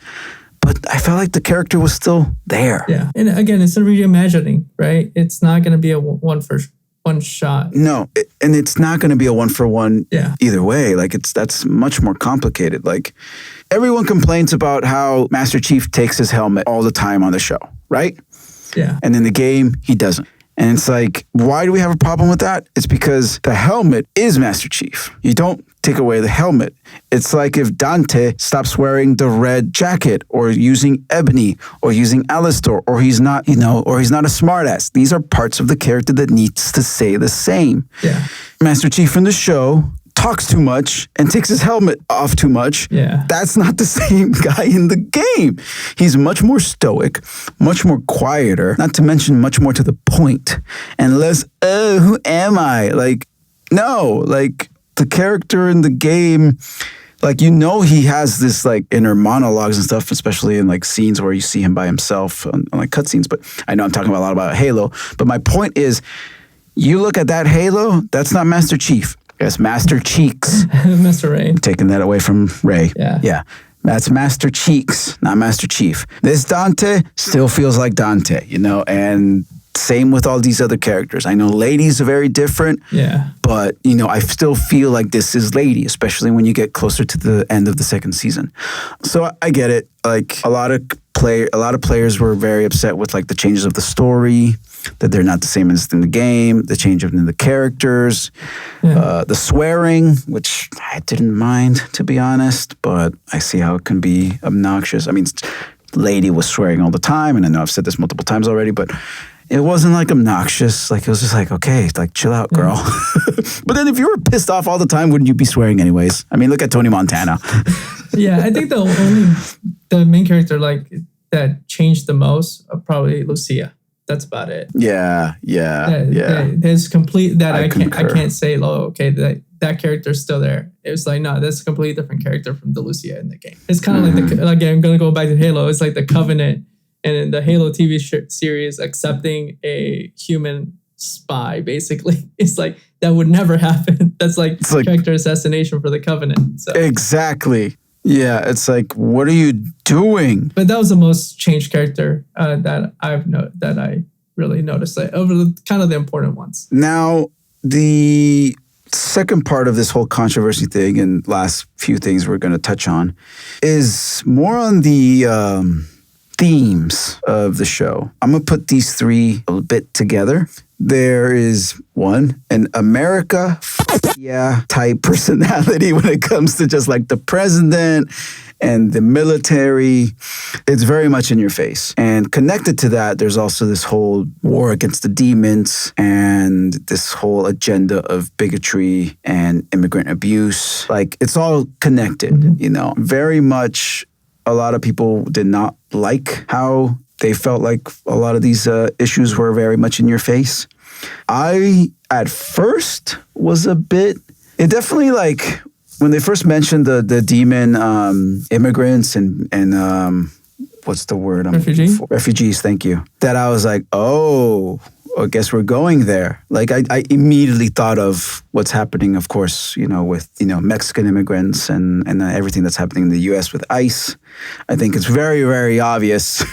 but I felt like the character was still there.
Yeah. And again, it's a reimagining, right? It's not going to be a one shot.
No, and it's not going to be a one for one either way. Like, that's much more complicated. Like, everyone complains about how Master Chief takes his helmet all the time on the show, right?
Yeah.
And in the game, he doesn't. And it's like, why do we have a problem with that? It's because the helmet is Master Chief. You don't take away the helmet. It's like if Dante stops wearing the red jacket, or using ebony, or using Alistor, or he's not, or he's not a smartass. These are parts of the character that needs to stay the same.
Yeah.
Master Chief in the show talks too much and takes his helmet off too much.
Yeah.
That's not the same guy in the game. He's much more stoic, much more quieter, not to mention much more to the point, and less, who am I? Like, no, like, the character in the game, like, he has this like inner monologues and stuff, especially in like scenes where you see him by himself on like cutscenes. But I know I'm talking a lot about Halo, but my point is, you look at that Halo, that's not Master Chief. It's Master Cheeks.
Master Ray.
Taking that away from Ray.
Yeah.
Yeah. That's Master Cheeks, not Master Chief. This Dante still feels like Dante, and same with all these other characters. I know Lady's very different.
Yeah.
But, I still feel like this is Lady, especially when you get closer to the end of the second season. So I get it. Like, a lot of players were very upset with like the changes of the story, that they're not the same as in the game, the change in the characters, the swearing, which I didn't mind, to be honest, but I see how it can be obnoxious. I mean, Lady was swearing all the time, and I know I've said this multiple times already, but it wasn't like obnoxious. Like, it was just like, okay, like, chill out, girl. But then if you were pissed off all the time, wouldn't you be swearing anyways? I mean, look at Tony Montana.
Yeah, I think the main character like that changed the most, probably Lucia. That's about it.
Yeah.
There's complete that I
concur.
can't say, okay, that character's still there. It was like, no, that's a completely different character from the Lucia in the game. It's kind of like I'm gonna go back to Halo. It's like the Covenant, and in the Halo TV series, accepting a human spy, basically. It's like, that would never happen. That's like character assassination for the Covenant. So.
Exactly. Yeah, it's like, what are you doing?
But that was the most changed character that I really noticed, like, over kind of the important ones.
Now, the second part of this whole controversy thing, and last few things we're going to touch on, is more on the themes of the show. I'm going to put these three a bit together. There is one, an America type personality when it comes to just like the president and the military. It's very much in your face. And connected to that, there's also this whole war against the demons and this whole agenda of bigotry and immigrant abuse. Like, it's all connected, very much. A lot of people did not like how they felt like a lot of these issues were very much in your face. I, at first, was a bit... It definitely, like, when they first mentioned the demon immigrants and what's the word?
Refugees?
Refugees, thank you. That I was like, oh, I guess we're going there. Like I immediately thought of what's happening, of course, with Mexican immigrants and everything that's happening in the U.S. with ICE. I think it's very, very obvious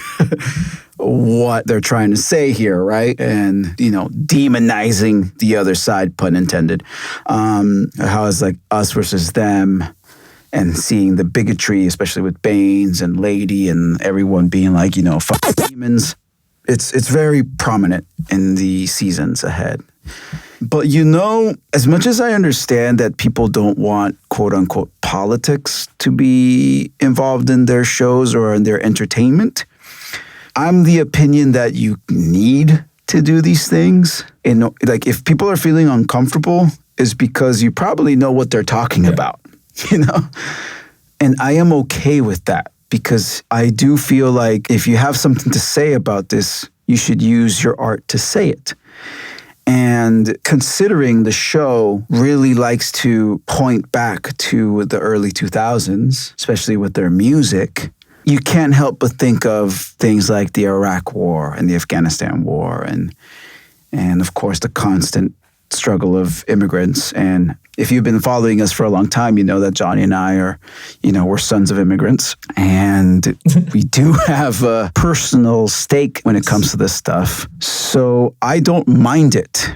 what they're trying to say here, right? And demonizing the other side, pun intended. How it's like us versus them. And seeing the bigotry, especially with Baines and Lady and everyone being like, fuck demons. It's very prominent in the seasons ahead. But as much as I understand that people don't want quote unquote politics to be involved in their shows or in their entertainment, I'm the opinion that you need to do these things. And like if people are feeling uncomfortable, is because you probably know what they're talking about. And I am okay with that because I do feel like if you have something to say about this, you should use your art to say it. And considering the show really likes to point back to the early 2000s, especially with their music, you can't help but think of things like the Iraq War and the Afghanistan War and of course the constant struggle of immigrants. And if you've been following us for a long time, you know that Johnny and I are, we're sons of immigrants. And we do have a personal stake when it comes to this stuff. So I don't mind it,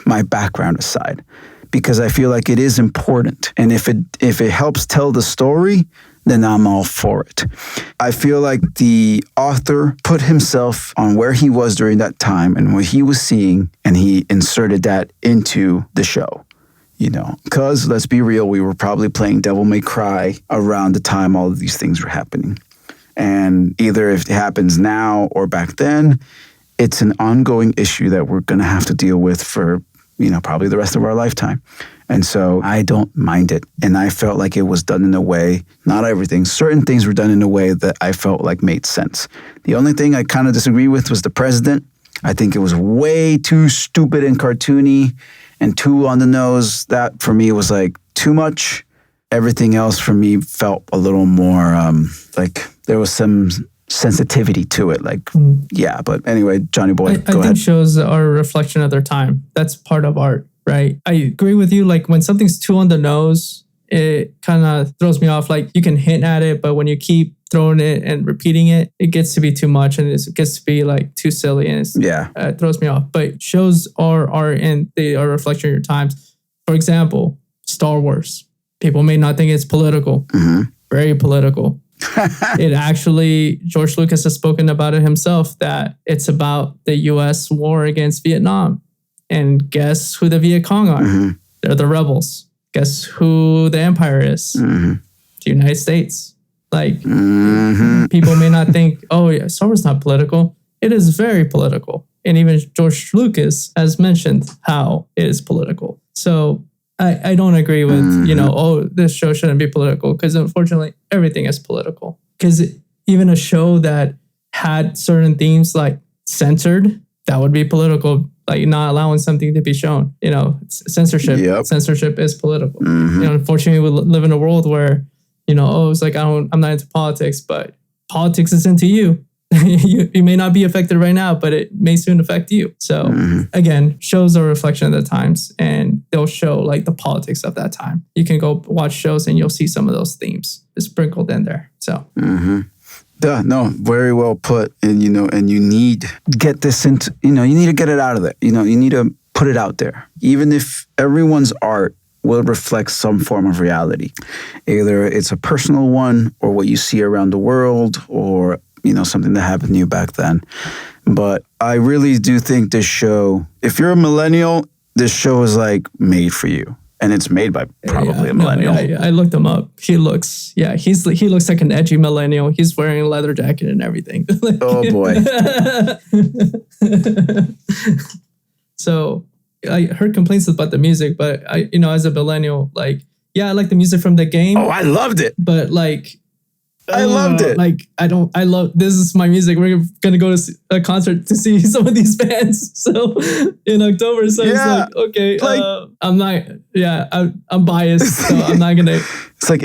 my background aside, because I feel like it is important. And if it helps tell the story, then I'm all for it. I feel like the author put himself on where he was during that time and what he was seeing, and he inserted that into the show. Because let's be real, we were probably playing Devil May Cry around the time all of these things were happening. And either if it happens now or back then, it's an ongoing issue that we're going to have to deal with for, probably the rest of our lifetime. And so I don't mind it. And I felt like it was done in a way, not everything, certain things were done in a way that I felt like made sense. The only thing I kind of disagree with was the president. I think it was way too stupid and cartoony and too on the nose. That for me was like too much. Everything else for me felt a little more like there was some sensitivity to it. Yeah, but anyway, Johnny Boy, go ahead.
I think shows are a reflection of their time. That's part of art, right? I agree with you. Like when something's too on the nose, it kind of throws me off. Like you can hint at it, but when you keep throwing it and repeating it, it gets to be too much and it gets to be like too silly and it throws me off. But shows are art and they are a reflection of your times. For example, Star Wars. People may not think it's political. Mm-hmm. Very political. It actually, George Lucas has spoken about it himself, that it's about the U.S. war against Vietnam. And guess who the Viet Cong are? Mm-hmm. They're the rebels. Guess who the empire is? Mm-hmm. The United States. Like, people may not think, oh, yeah, Star Wars is not political. It is very political. And even George Lucas has mentioned how it is political. So I don't agree with, this show shouldn't be political, because unfortunately everything is political. Because even a show that had certain themes like censored, that would be political, like not allowing something to be shown. Censorship. Yep. Censorship is political. Mm-hmm. Unfortunately, we live in a world where, it's like I'm not into politics, but politics is into you. You may not be affected right now, but it may soon affect you. So again, shows are a reflection of the times, and they'll show like the politics of that time. You can go watch shows and you'll see some of those themes sprinkled in there. So.
Yeah, no, very well put. And, and you need to get this into, you need to get it out of there. You need to put it out there. Even if everyone's art will reflect some form of reality. Either it's a personal one or what you see around the world or, something that happened to you back then. But I really do think this show, if you're a millennial, this show is like made for you. And it's made by probably a millennial.
I looked him up. He looks like an edgy millennial. He's wearing a leather jacket and everything.
Oh boy.
So I heard complaints about the music, but I, as a millennial, I like the music from the game.
Oh, I loved it.
But
I loved it.
This is my music. We're going to go to a concert to see some of these bands. So in October, so it's like, okay, I'm biased. So I'm not going to.
It's like,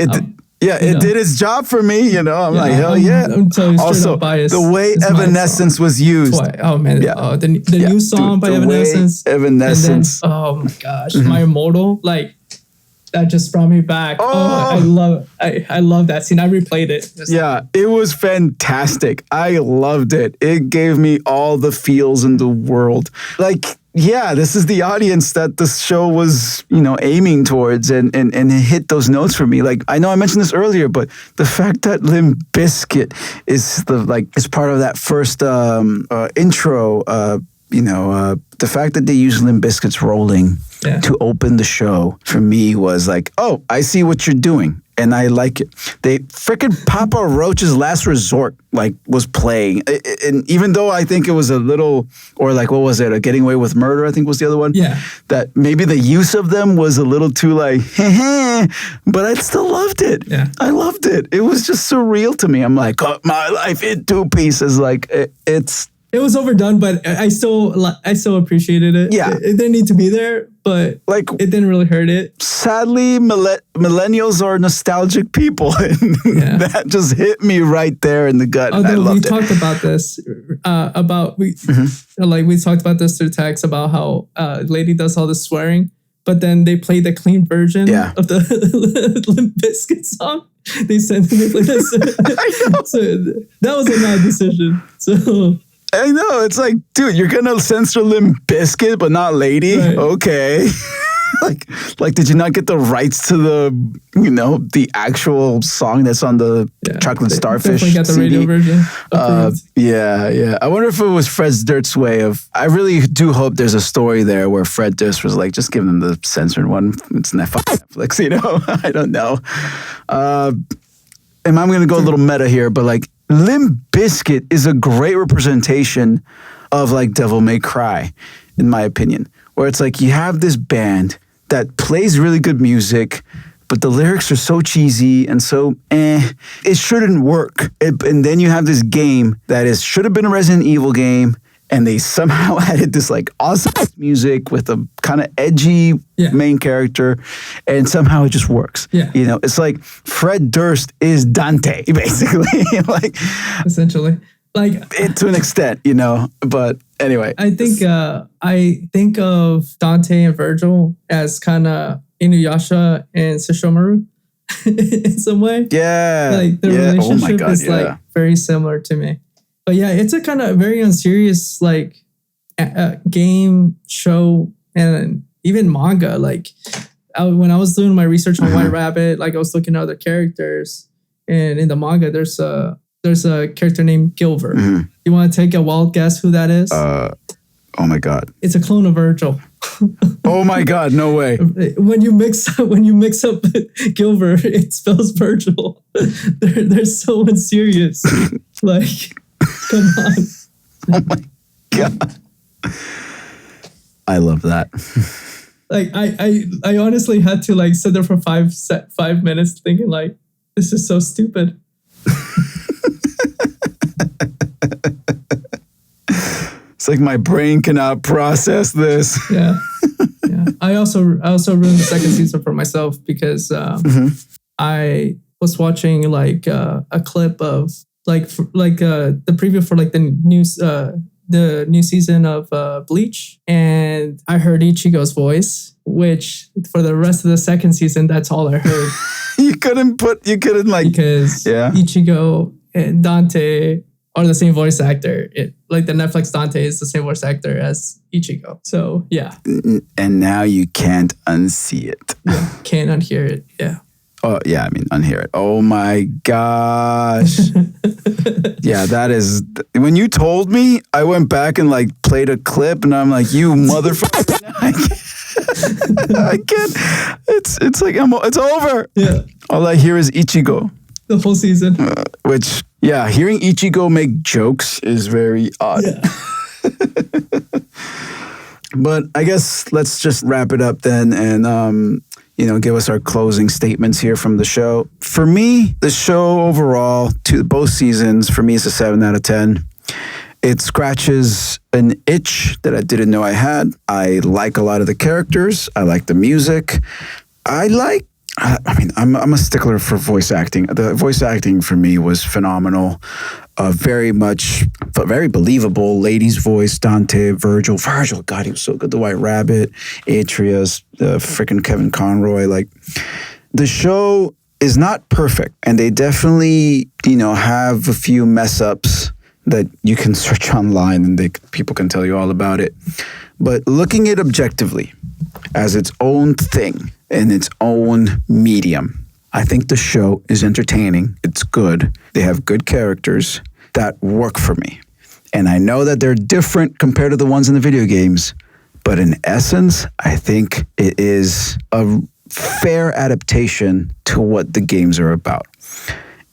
Yeah, it did its job for me, I'm like, hell yeah.
I'm totally straight
Also,
up biased.
the way Evanescence was used.
Oh man, the new song by Evanescence.
Evanescence.
And then, oh my gosh, My Immortal, like that just brought me back. I love that scene. I replayed it.
It was fantastic. I loved it. It gave me all the feels in the world. Like, this is the audience that this show was, aiming towards and it hit those notes for me. Like, I know I mentioned this earlier, but the fact that Limp Bizkit is is part of that first intro, the fact that they use Limp Bizkit's Rolling to open the show for me was like, oh, I see what you're doing. And I like it. They freaking Papa Roach's Last Resort was playing, and even though I think it was a little, or what was it? A Getting Away with Murder, I think was the other one.
Yeah.
That maybe the use of them was a little too but I still loved it.
Yeah.
I loved it. It was just surreal to me. I'm like, cut my life in two pieces.
It was overdone, but I still appreciated it.
Yeah.
It didn't need to be there, but it didn't really hurt it.
Sadly, millennials are nostalgic people, and that just hit me right there in the gut.
Although we talked about this, we talked about this through text about how lady does all the swearing, but then they play the clean version of the Limp Bizkit song. They play this. So that was a bad decision. So.
I know. It's like, dude, you're going to censor Limp Bizkit, but not Lady? Right. Okay. Did you not get the rights to the actual song that's on the Chocolate Starfish
definitely got the
CD?
radio version.
Yeah. I wonder if it was Fred Durst's way of, I really do hope there's a story there where Fred Durst was like, just give them the censored one. It's Netflix, I don't know. And I'm going to go a little meta here, but Limp Bizkit is a great representation of Devil May Cry, in my opinion, where it's you have this band that plays really good music, but the lyrics are so cheesy and so it shouldn't work. And then you have this game that should have been a Resident Evil game, and they somehow added this awesome music with a kind of edgy main character, and somehow it just works.
Yeah.
It's like Fred Durst is Dante, basically.
Essentially.
To an extent, but anyway.
I think of Dante and Virgil as kind of Inuyasha and Sesshomaru in some way.
Yeah.
The relationship is very similar to me. But it's a kind of very unserious game, show, and even manga. When I was doing my research on White Rabbit, I was looking at other characters, and in the manga there's a character named Gilver. Mm-hmm. You want to take a wild guess who that is?
Oh my god!
It's a clone of Virgil.
Oh my god! No way!
When you mix up Gilver, it spells Virgil. They're so unserious. Come on.
Oh my god. I love that.
I honestly had to sit there for 5 minutes thinking this is so stupid.
It's my brain cannot process this.
Yeah. I also ruined the second season for myself because I was watching a clip of the preview for the new season of Bleach, and I heard Ichigo's voice, which for the rest of the second season, that's all I heard. Because Ichigo and Dante are the same voice actor. The Netflix Dante is the same voice actor as Ichigo. So yeah.
And now you can't unsee it.
Yeah, can't unhear it. Yeah.
Oh, yeah, I mean, unhear it. Oh, my gosh. Yeah, that is... When you told me, I went back and, played a clip, and I'm like, you motherfucker. I can't. It's over. Yeah. All I hear is Ichigo.
The whole season.
Which, hearing Ichigo make jokes is very odd. Yeah. But I guess let's just wrap it up then, and... give us our closing statements here from the show. For me, the show overall, to both seasons, for me, is a 7 out of 10. It scratches an itch that I didn't know I had. I like a lot of the characters. I like the music. I like I'm a stickler for voice acting. The voice acting for me was phenomenal. Very believable. Lady's voice, Dante, Virgil, God, he was so good. The White Rabbit, Atreus, freaking Kevin Conroy. Like, the show is not perfect, and they definitely, have a few mess ups that you can search online, and people can tell you all about it. But looking at it objectively, as its own thing, in its own medium, I think the show is entertaining. It's good. They have good characters that work for me. And I know that they're different compared to the ones in the video games, but in essence, I think it is a fair adaptation to what the games are about.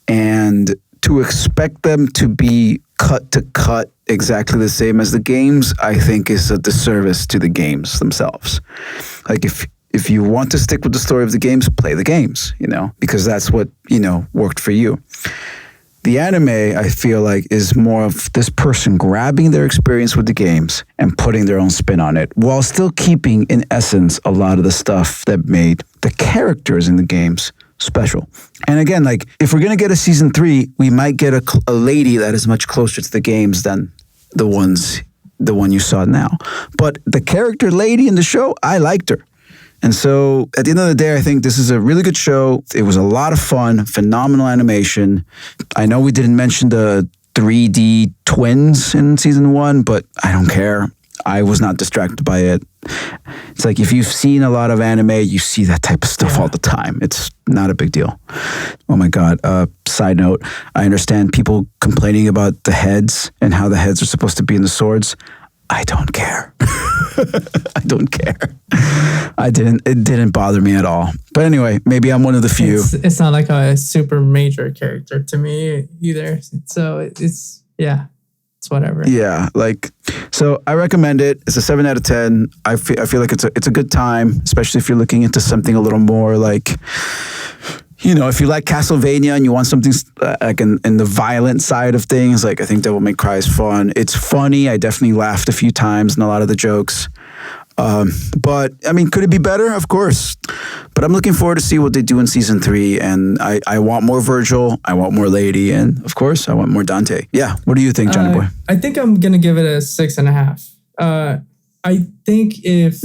And to expect them to be cut to cut exactly the same as the games, I think is a disservice to the games themselves. Like, if you want to stick with the story of the games, play the games, because that's what, worked for you. The anime, I feel like, is more of this person grabbing their experience with the games and putting their own spin on it, while still keeping, in essence, a lot of the stuff that made the characters in the games special. And again, like, if we're going to get a season 3, we might get a lady that is much closer to the games than the one you saw now. But the character lady in the show, I liked her. And so at the end of the day, I think this is a really good show. It was a lot of fun, phenomenal animation. I know we didn't mention the 3D twins in season 1, but I don't care. I was not distracted by it. It's like, if you've seen a lot of anime, you see that type of stuff all the time. It's not a big deal. Oh my God. Side note, I understand people complaining about the heads and how the heads are supposed to be in the swords. I don't care. I don't care. It didn't bother me at all. But anyway, maybe I'm one of the few.
It's not like a super major character to me either. So it's whatever.
Yeah, so I recommend it. It's a 7 out of 10. I feel like it's a good time, especially if you're looking into something a little more like, if you like Castlevania and you want something like in the violent side of things, like, I think Devil May Cry is fun. It's funny. I definitely laughed a few times in a lot of the jokes. But I mean, could it be better? Of course. But I'm looking forward to see what they do in season 3. And I want more Virgil. I want more Lady. And of course, I want more Dante. Yeah. What do you think, Johnny Boy?
I think I'm going to give it a 6.5. I think if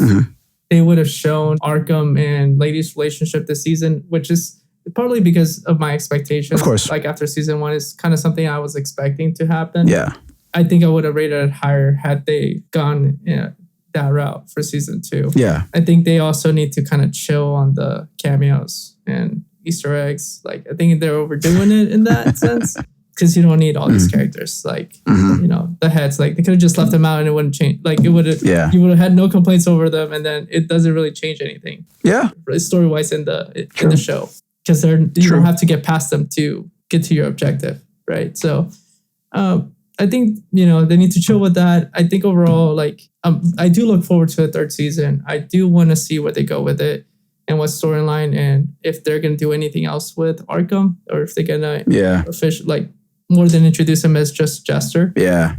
they would have shown Arkham and Lady's relationship this season, which is partly because of my expectations.
Of course.
Like, after season 1 is kind of something I was expecting to happen.
Yeah.
I think I would have rated it higher had they gone that route for season 2.
Yeah.
I think they also need to kind of chill on the cameos and Easter eggs. Like, I think they're overdoing it in that sense, because you don't need all these characters. Like, the heads, like, they could have just left them out and it wouldn't change. Like, you would have had no complaints over them, and then it doesn't really change anything. Yeah. Story wise in the show. Because you don't have to get past them to get to your objective, right? So I think, they need to chill with that. I think overall, like, I do look forward to the 3rd season. I do want to see where they go with it and what storyline, and if they're going to do anything else with Arkham, or if they're going to like, more than introduce him as just Jester. Yeah.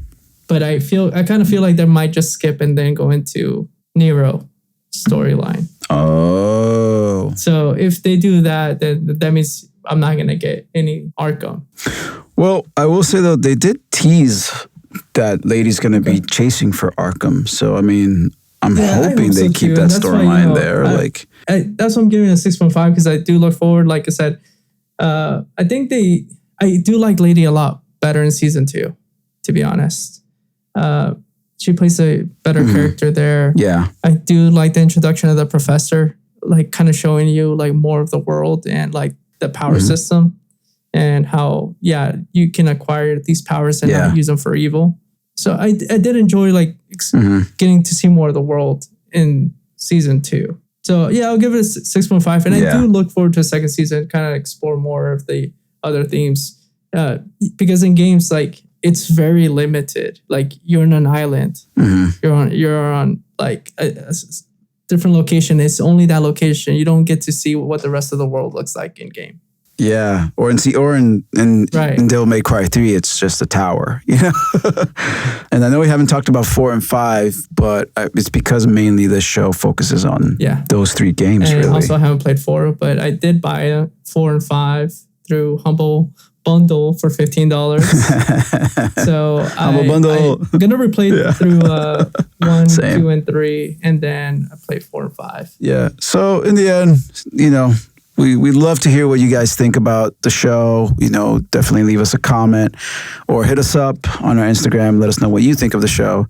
But I kind of feel like they might just skip and then go into Nero storyline. Oh. So if they do that, then that means I'm not going to get any Arkham.
Well, I will say, though, they did tease that Lady's going to be chasing for Arkham. So, I mean, I'm hoping they keep that storyline there.
That's why I'm giving it a 6.5, because I do look forward. Like I said, I do like Lady a lot better in season 2, to be honest. She plays a better character there. Yeah. I do like the introduction of the professor, like, kind of showing you, like, more of the world and, like, the power system, and how, you can acquire these powers and not use them for evil. So I did enjoy, like, getting to see more of the world in season 2. So I'll give it a 6.5. And I do look forward to a second season, kind of explore more of the other themes. Because in games, like, it's very limited. Like, you're on an island. You're on like a different location. It's only that location. You don't get to see what the rest of the world looks like in game.
Yeah, or in
Right.
in Devil May Cry 3, it's just a tower, you know. And I know we haven't talked about 4 and 5, but it's because mainly this show focuses on those 3 games.
And
really.
also, I haven't played 4, but I did buy 4 and 5 through Humble Bundle for $15. So
Humble Bundle.
I'm gonna replay through 1,
Same.
2, and 3, and then I play 4 and 5.
Yeah. So in the end, you know, we'd love to hear what you guys think about the show. You know, definitely leave us a comment or hit us up on our Instagram. Let us know what you think of the show.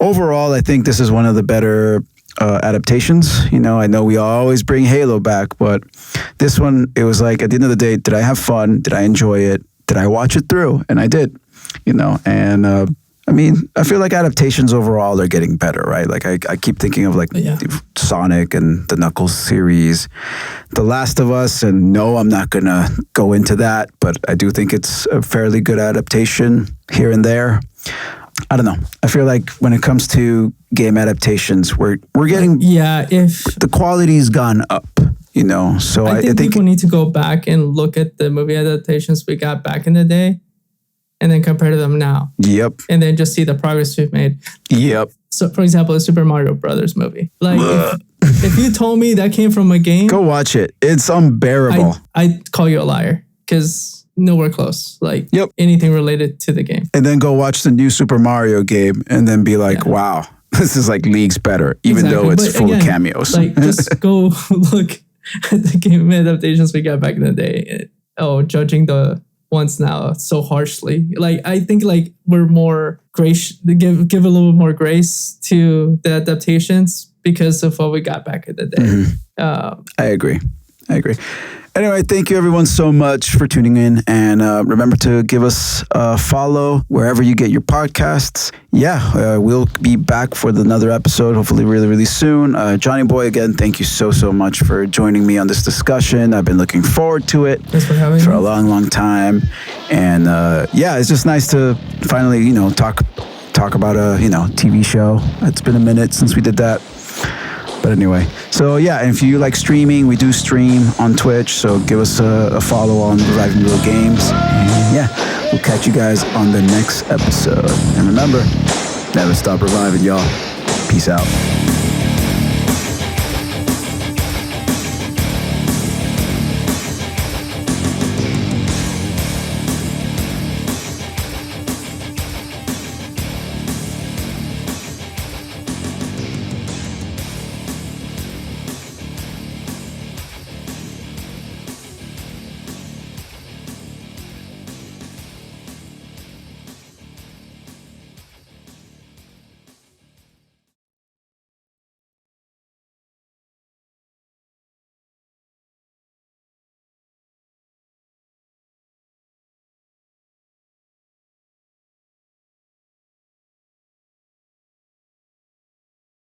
Overall, I think this is one of the better adaptations. You know, I know we always bring Halo back, but this one, it was like, at the end of the day, did I have fun? Did I enjoy it? Did I watch it through? And I did, you know, and I mean, I feel like adaptations overall are getting better, right? Like I keep thinking of like Sonic and the Knuckles series, The Last of Us, and no, I'm not gonna go into that, but I do think it's a fairly good adaptation here and there. I don't know. I feel like when it comes to game adaptations, we're getting
if
the quality's gone up, you know. So
I think people need to go back and look at the movie adaptations we got back in the day, and then compare to them now.
Yep.
And then just see the progress we've made.
Yep.
So, for example, the Super Mario Brothers movie. Like, if you told me that came from a game,
go watch it. It's unbearable.
I'd call you a liar because nowhere close. Like, anything related to the game.
And then go watch the new Super Mario game and then be like, wow, this is like leagues better, even though it's full of cameos.
Like, just go look at the game adaptations we got back in the day. Judging the ones now so harshly. Like, I think like we're more gracious, give a little more grace to the adaptations because of what we got back in the day.
Mm-hmm. I agree. Anyway, thank you everyone so much for tuning in, and remember to give us a follow wherever you get your podcasts. We'll be back for another episode, hopefully really, really soon. JohnnyBoi, again, thank you so much for joining me on this discussion. I've been looking forward to it for a long, long time. And it's just nice to finally, you know, talk about a, you know, TV show. It's been a minute since we did that. But anyway, so if you like streaming, we do stream on Twitch, so give us a follow on Reviving Real Games. And we'll catch you guys on the next episode. And remember, never stop reviving, y'all. Peace out.